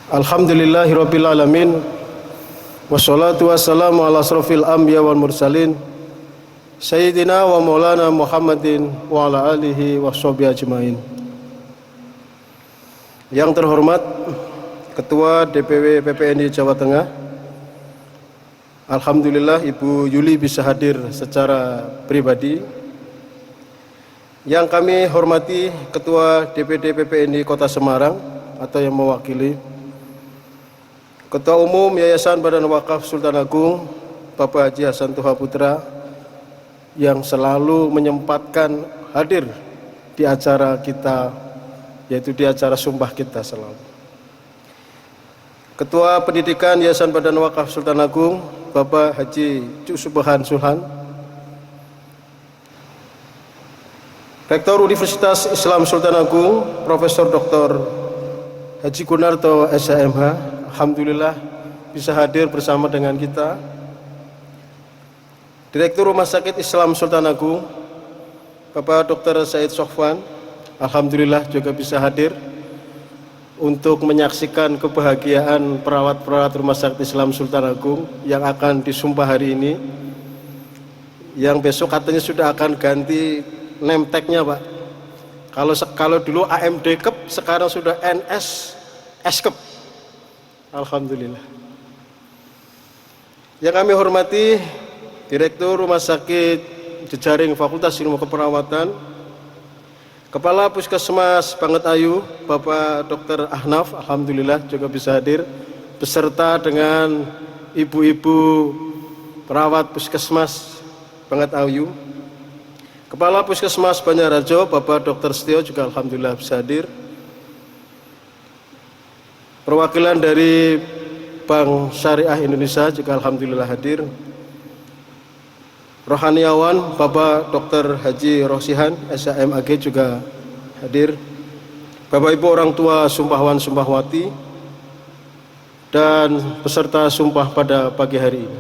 Alhamdulillahirabbil alamin. Wassalatu wassalamu ala asrofil anbiya wal mursalin Sayyidina wa maulana Muhammadin wa ala alihi wa sahbihi ajmain. Yang terhormat Ketua DPW PPNI Jawa Tengah, alhamdulillah Ibu Yuli bisa hadir secara pribadi Yang kami hormati Ketua DPD PPNI Kota Semarang atau yang mewakili, Ketua Umum Yayasan Badan Wakaf Sultan Agung Bapak Haji Hasan Toha Putra yang selalu menyempatkan hadir di acara kita, yaitu di acara sumpah kita selalu. Ketua Pendidikan Yayasan Badan Wakaf Sultan Agung Bapak Haji Cuk Subhan Suhan, Rektor Universitas Islam Sultan Agung Profesor Dr. Haji Gunarto SHMH, alhamdulillah bisa hadir bersama dengan kita. Direktur Rumah Sakit Islam Sultan Agung Bapak Dr. Said Sofwan, alhamdulillah juga bisa hadir untuk menyaksikan kebahagiaan perawat-perawat Rumah Sakit Islam Sultan Agung yang akan disumpah hari ini, yang besok katanya sudah akan ganti name tag-nya, Pak. Kalau dulu AMD Cup, sekarang sudah NS S Cup. Alhamdulillah. Yang kami hormati Direktur Rumah Sakit Jejaring Fakultas Ilmu Keperawatan, Kepala Puskesmas Banget Ayu Bapak Dr. Ahnaf, alhamdulillah juga bisa hadir beserta dengan ibu-ibu perawat Puskesmas Banget Ayu. Kepala Puskesmas Banjarrajo Bapak Dr. Setio juga alhamdulillah bisa hadir. Perwakilan dari Bank Syariah Indonesia juga alhamdulillah hadir. Rohaniawan Bapak Dr. Haji Rosihan SHMAG juga hadir. Bapak Ibu orang tua sumpahwan sumpahwati dan peserta sumpah pada pagi hari ini.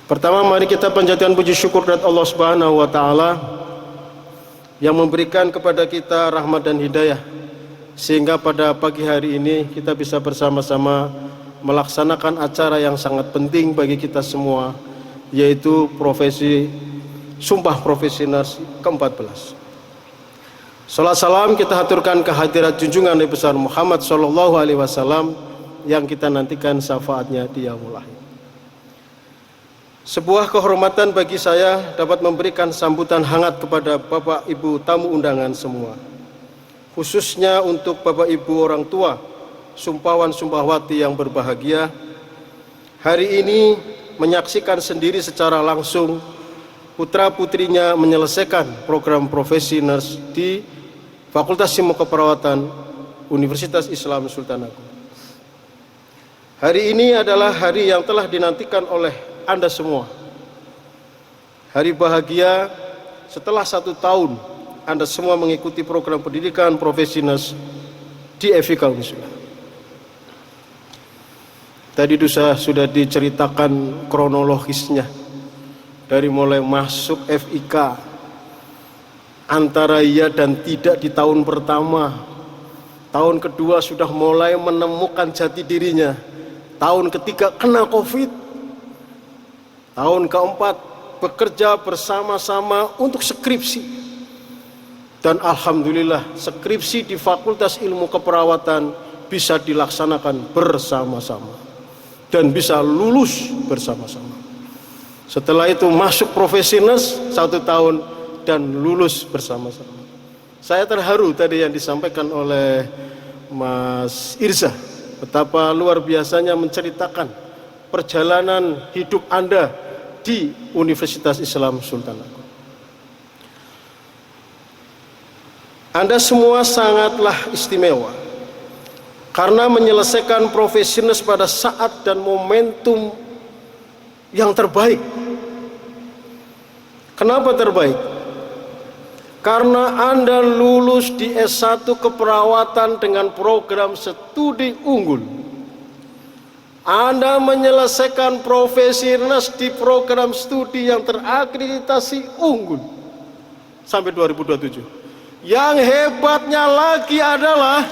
Pertama, mari kita panjatkan puji syukur kepada Allah Subhanahu wa taala yang memberikan kepada kita rahmat dan hidayah sehingga pada pagi hari ini kita bisa bersama-sama melaksanakan acara yang sangat penting bagi kita semua, yaitu profesi Sumpah Profesional ke-14. Salat salam kita haturkan kehadirat junjungan Nabi besar Muhammad sallallahu alaihi wasallam yang kita nantikan syafaatnya di yaumul akhir. Sebuah kehormatan bagi saya dapat memberikan sambutan hangat kepada Bapak Ibu tamu undangan semua, khususnya untuk Bapak Ibu orang tua sumpahwan sumpahwati yang berbahagia. Hari ini menyaksikan sendiri secara langsung putra putrinya menyelesaikan program profesi nurse di Fakultas Ilmu Keperawatan Universitas Islam Sultan Agung. Hari ini adalah hari yang telah dinantikan oleh Anda semua. Hari bahagia setelah 1 tahun Anda semua mengikuti program pendidikan profesi nurse di FIK Unisula. Tadi sudah diceritakan kronologisnya, dari mulai masuk FIK, antara iya dan tidak di tahun pertama, tahun kedua sudah mulai menemukan jati dirinya, tahun ketiga kena COVID, tahun keempat bekerja bersama-sama untuk skripsi, dan alhamdulillah skripsi di Fakultas Ilmu Keperawatan bisa dilaksanakan bersama-sama dan bisa lulus bersama-sama. Setelah itu masuk profesi nurse 1 tahun dan lulus bersama-sama. Saya terharu tadi yang disampaikan oleh Mas Irza, betapa luar biasanya menceritakan perjalanan hidup Anda di Universitas Islam Sultan Agung. Anda semua sangatlah istimewa karena menyelesaikan profesi nurse pada saat dan momentum yang terbaik. Kenapa terbaik? Karena Anda lulus di S1 keperawatan dengan program studi unggul. Anda menyelesaikan profesi nurse di program studi yang terakreditasi unggul sampai 2027. Yang hebatnya lagi adalah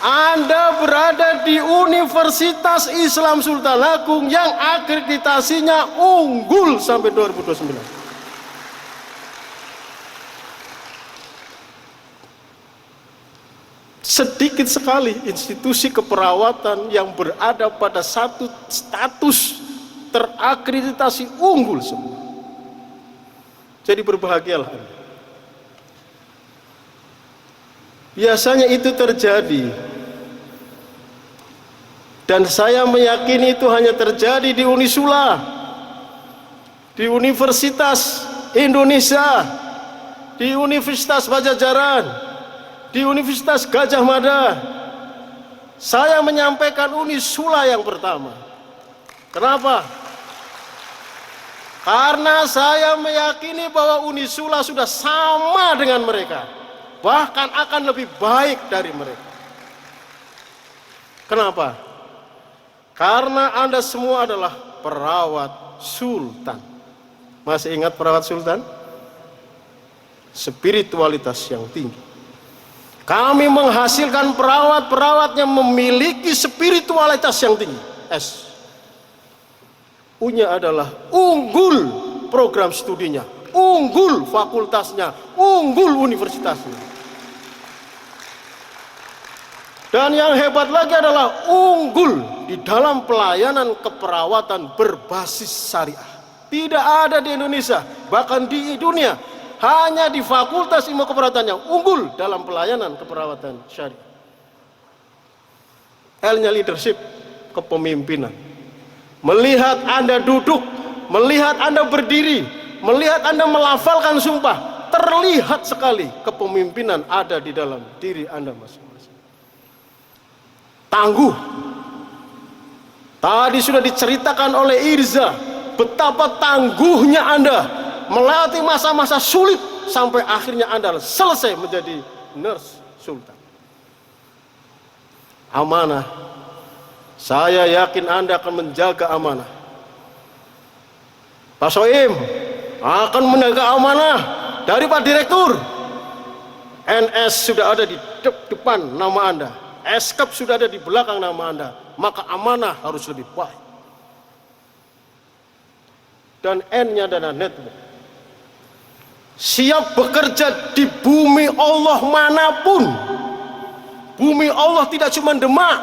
Anda berada di Universitas Islam Sultan Agung yang akreditasinya unggul sampai 2029. Sedikit sekali institusi keperawatan yang berada pada satu status terakreditasi unggul semua. Jadi berbahagialah Anda. Biasanya itu terjadi, dan saya meyakini itu hanya terjadi di Unisula, di Universitas Indonesia, di Universitas Pajajaran, di Universitas Gajah Mada. Saya menyampaikan Unisula yang pertama. Kenapa? Karena saya meyakini bahwa Unisula sudah sama dengan mereka, bahkan akan lebih baik dari mereka. Kenapa? Karena Anda semua adalah perawat sultan. Masih ingat perawat sultan? Spiritualitas yang tinggi. Kami menghasilkan perawat-perawat yang memiliki spiritualitas yang tinggi. S. U-nya adalah unggul program studinya, unggul fakultasnya, unggul universitasnya. Dan yang hebat lagi adalah unggul di dalam pelayanan keperawatan berbasis syariah. Tidak ada di Indonesia, bahkan di dunia, hanya di Fakultas Ilmu Keperawatan yang unggul dalam pelayanan keperawatan syariah. L-nya leadership, kepemimpinan. Melihat Anda duduk, melihat Anda berdiri, melihat Anda melafalkan sumpah, terlihat sekali kepemimpinan ada di dalam diri Anda masing-masing. Tangguh. Tadi sudah diceritakan oleh Irza betapa tangguhnya Anda melewati masa-masa sulit sampai akhirnya Anda selesai menjadi nurse sultan. Amanah. Saya yakin Anda akan menjaga amanah. Pak Soim akan menjaga amanah dari Pak Direktur. NS sudah ada di depan nama Anda, Eskap sudah ada di belakang nama Anda, maka amanah harus lebih baik. Dan N-nya adalah network. Siap bekerja di bumi Allah manapun. Bumi Allah tidak cuma Demak.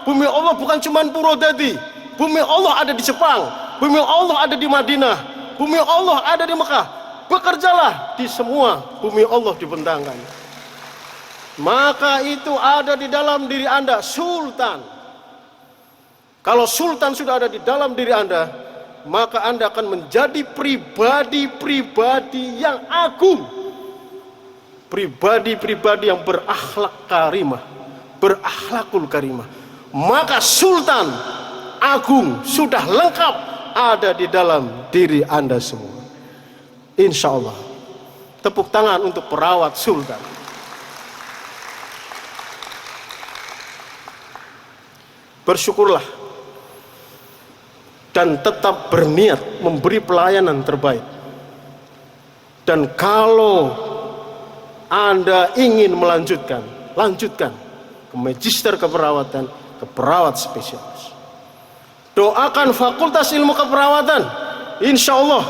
Bumi Allah bukan cuma Purwodadi. Bumi Allah ada di Jepang. Bumi Allah ada di Madinah. Bumi Allah ada di Mekah. Bekerjalah di semua bumi Allah dibentangkan. Maka itu ada di dalam diri Anda, sultan. Kalau sultan sudah ada di dalam diri Anda, maka Anda akan menjadi pribadi-pribadi yang agung. Pribadi-pribadi yang berakhlak karimah, berakhlakul karimah. Maka sultan agung sudah lengkap ada di dalam diri Anda semua. Insya Allah. Tepuk tangan untuk perawat sultan. Bersyukurlah dan tetap berniat memberi pelayanan terbaik. Dan kalau Anda ingin melanjutkan, lanjutkan ke magister keperawatan, ke perawat spesialis. Doakan Fakultas Ilmu Keperawatan, insya Allah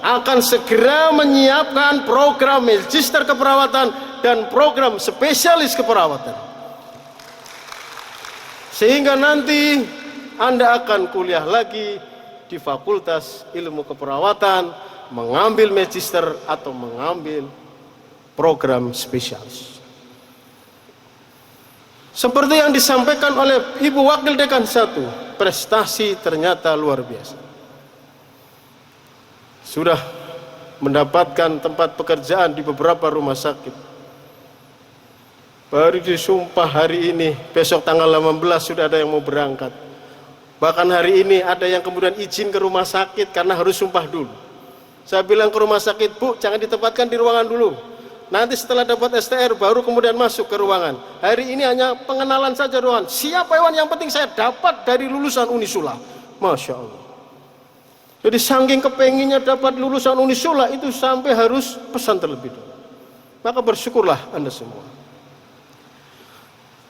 akan segera menyiapkan program magister keperawatan dan program spesialis keperawatan. Sehingga nanti Anda akan kuliah lagi di Fakultas Ilmu Keperawatan, mengambil magister atau mengambil program spesialis. Seperti yang disampaikan oleh Ibu Wakil Dekan 1, prestasi ternyata luar biasa. Sudah mendapatkan tempat pekerjaan di beberapa rumah sakit. Baru disumpah hari ini, besok tanggal 18 sudah ada yang mau berangkat. Bahkan hari ini ada yang kemudian izin ke rumah sakit karena harus sumpah dulu. Saya bilang ke rumah sakit, Bu, jangan ditempatkan di ruangan dulu. Nanti setelah dapat STR baru kemudian masuk ke ruangan. Hari ini hanya pengenalan saja ruangan. Siapa hewan yang penting saya dapat dari lulusan Unisula. Masya Allah. Jadi saking kepenginnya dapat lulusan Unisula itu sampai harus pesan terlebih dahulu. Maka bersyukurlah Anda semua.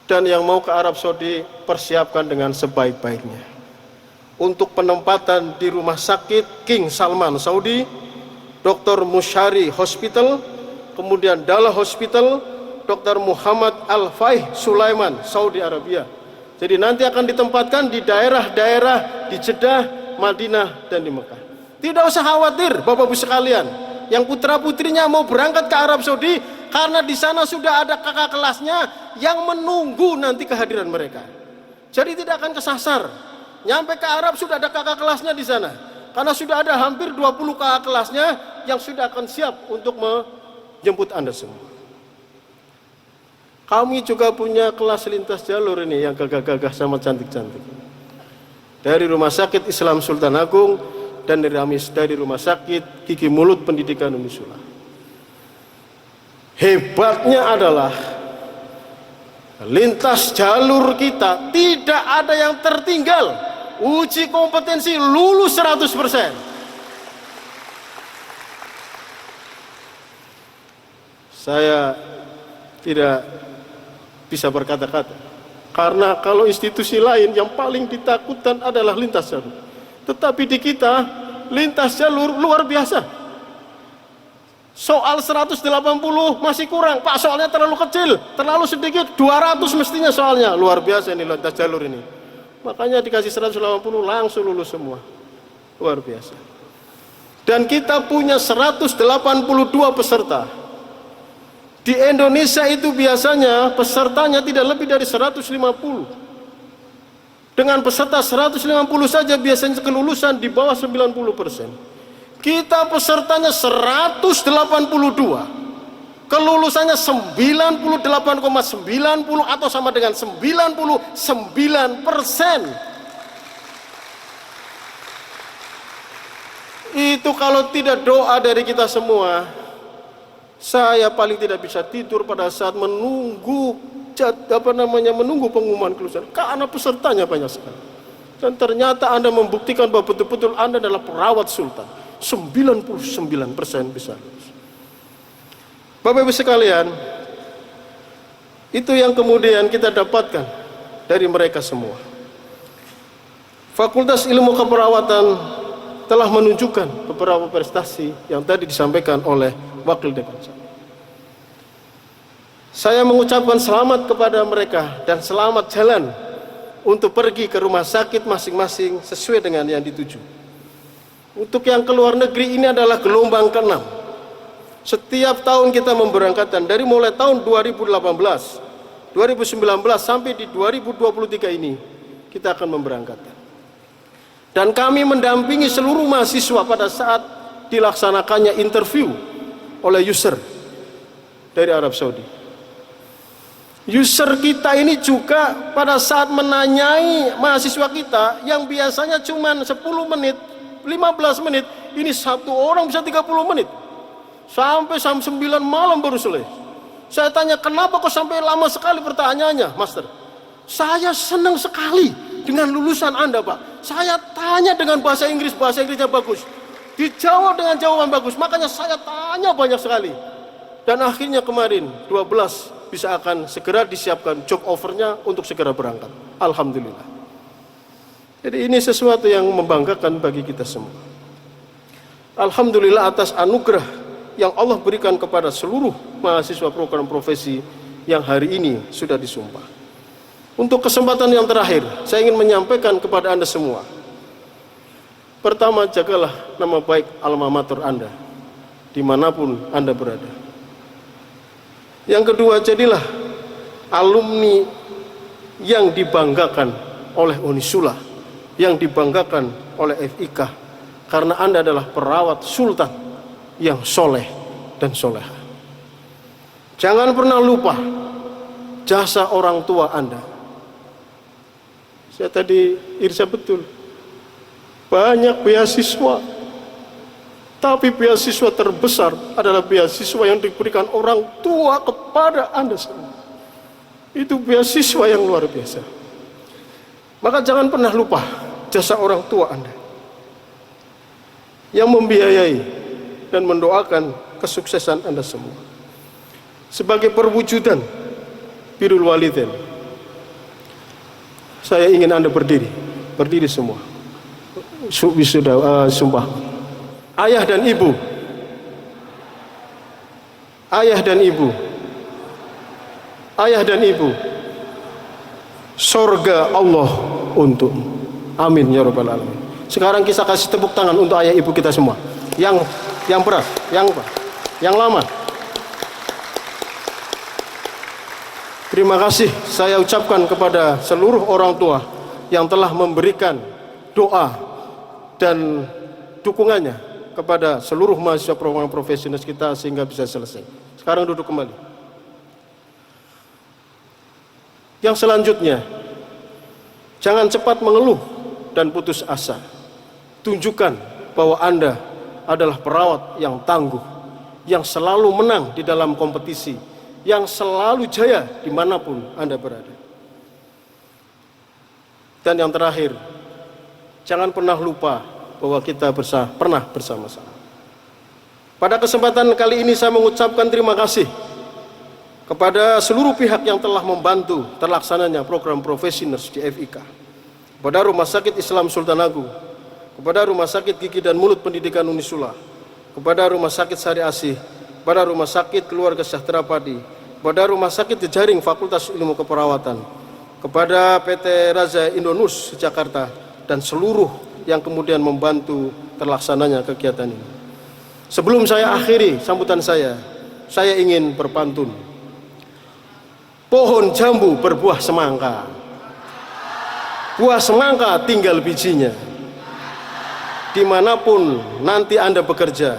Dan yang mau ke Arab Saudi persiapkan dengan sebaik-baiknya. Untuk penempatan di rumah sakit King Salman Saudi, Dr. Musyari Hospital, kemudian Dala Hospital, Dr. Muhammad Al-Faih Sulaiman, Saudi Arabia. Jadi nanti akan ditempatkan di daerah-daerah di Jeddah, Madinah, dan di Mekah. Tidak usah khawatir Bapak-Ibu sekalian, yang putra-putrinya mau berangkat ke Arab Saudi karena di sana sudah ada kakak kelasnya yang menunggu nanti kehadiran mereka. Jadi tidak akan kesasar. Nyampe ke Arab sudah ada kakak kelasnya di sana. Karena sudah ada hampir 20 kakak kelasnya yang sudah akan siap untuk menjemput Anda semua. Kami juga punya kelas lintas jalur ini yang gagah-gagah sama cantik-cantik. Dari Rumah Sakit Islam Sultan Agung dan dari Rumah Sakit Gigi Mulut Pendidikan Umi Sula. Hebatnya adalah lintas jalur kita tidak ada yang tertinggal. Uji kompetensi lulus 100%. Saya tidak bisa berkata-kata, karena kalau institusi lain yang paling ditakutkan adalah lintas jalur, tetapi di kita lintas jalur luar biasa. Soal 180 masih kurang, Pak, soalnya terlalu kecil, terlalu sedikit. 200 mestinya soalnya. Luar biasa ini lintas jalur ini. Makanya dikasih 180 langsung lulus semua. Luar biasa. Dan kita punya 182 peserta. Di Indonesia itu biasanya pesertanya tidak lebih dari 150. Dengan peserta 150 saja biasanya kelulusan di bawah 90%. Kita pesertanya 182. Kelulusannya 98,90 atau sama dengan 99%. Itu kalau tidak doa dari kita semua, saya paling tidak bisa tidur pada saat menunggu menunggu pengumuman kelulusan, karena pesertanya banyak sekali. Dan ternyata Anda membuktikan bahwa betul-betul Anda adalah perawat sultan. 99% bisa lulus. Bapak Ibu sekalian, itu yang kemudian kita dapatkan dari mereka semua. Fakultas Ilmu Keperawatan telah menunjukkan beberapa prestasi yang tadi disampaikan oleh Wakil Dekan. Saya mengucapkan selamat kepada mereka dan selamat jalan untuk pergi ke rumah sakit masing-masing sesuai dengan yang dituju. Untuk yang keluar negeri ini adalah gelombang ke-6. Setiap tahun kita memberangkatkan dari mulai tahun 2018, 2019 sampai di 2023 ini kita akan memberangkatkan. Dan kami mendampingi seluruh mahasiswa pada saat dilaksanakannya interview oleh user dari Arab Saudi. User kita ini juga pada saat menanyai mahasiswa kita yang biasanya cuma 10 menit, 15 menit, ini satu orang bisa 30 menit. Sampai jam 9 malam baru selesai. Saya tanya, kenapa kok sampai lama sekali pertanyaannya, Master? Saya senang sekali dengan lulusan Anda, Pak. Saya tanya dengan bahasa Inggrisnya bagus. Dijawab dengan jawaban bagus, makanya saya tanya banyak sekali. Dan akhirnya kemarin 12 bisa akan segera disiapkan job offernya untuk segera berangkat. Alhamdulillah. Jadi ini sesuatu yang membanggakan bagi kita semua. Alhamdulillah atas anugerah yang Allah berikan kepada seluruh mahasiswa program profesi yang hari ini sudah disumpah. Untuk kesempatan yang terakhir, saya ingin menyampaikan kepada Anda semua. Pertama, jagalah nama baik alma mater Anda, dimanapun Anda berada. Yang kedua, jadilah alumni yang dibanggakan oleh Unisula, yang dibanggakan oleh FIK, karena Anda adalah perawat sultan yang soleh dan soleha. Jangan pernah lupa jasa orang tua Anda. Saya tadi irsa betul, banyak beasiswa, tapi beasiswa terbesar adalah beasiswa yang diberikan orang tua kepada Anda semua. Itu beasiswa yang luar biasa. Maka jangan pernah lupa jasa orang tua Anda yang membiayai dan mendoakan kesuksesan Anda semua. Sebagai perwujudan birrul walidain, saya ingin Anda berdiri semua. Sumpah. Ayah dan ibu, surga Allah untukmu. Amin ya rabbal alamin. Sekarang kita kasih tepuk tangan untuk ayah ibu kita semua yang Yang beras, yang lama. Terima kasih saya ucapkan kepada seluruh orang tua yang telah memberikan doa dan dukungannya kepada seluruh mahasiswa program profesional kita sehingga bisa selesai. Sekarang duduk kembali. Yang selanjutnya, jangan cepat mengeluh dan putus asa. Tunjukkan bahwa Anda adalah perawat yang tangguh, yang selalu menang di dalam kompetisi, yang selalu jaya dimanapun Anda berada. Dan yang terakhir, jangan pernah lupa bahwa kita pernah bersama-sama. Pada kesempatan kali ini saya mengucapkan terima kasih kepada seluruh pihak yang telah membantu terlaksananya program Professioners di FIK, kepada Rumah Sakit Islam Sultan Agung, kepada Rumah Sakit Gigi dan Mulut Pendidikan Unisula, kepada Rumah Sakit Sari Asih, kepada Rumah Sakit Keluarga Sejahtera Padi, kepada Rumah Sakit Jejaring Fakultas Ilmu Keperawatan, kepada PT Raza Indonus Jakarta, dan seluruh yang kemudian membantu terlaksananya kegiatan ini. Sebelum saya akhiri sambutan saya ingin berpantun. Pohon jambu berbuah semangka, buah semangka tinggal bijinya. Dimanapun nanti Anda bekerja,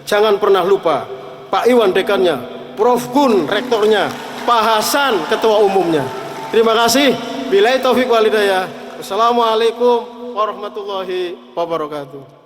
jangan pernah lupa Pak Iwan dekannya, Prof Gun rektornya, Pak Hasan ketua umumnya. Terima kasih. Billahi taufik wal hidayah. Wassalamualaikum warahmatullahi wabarakatuh.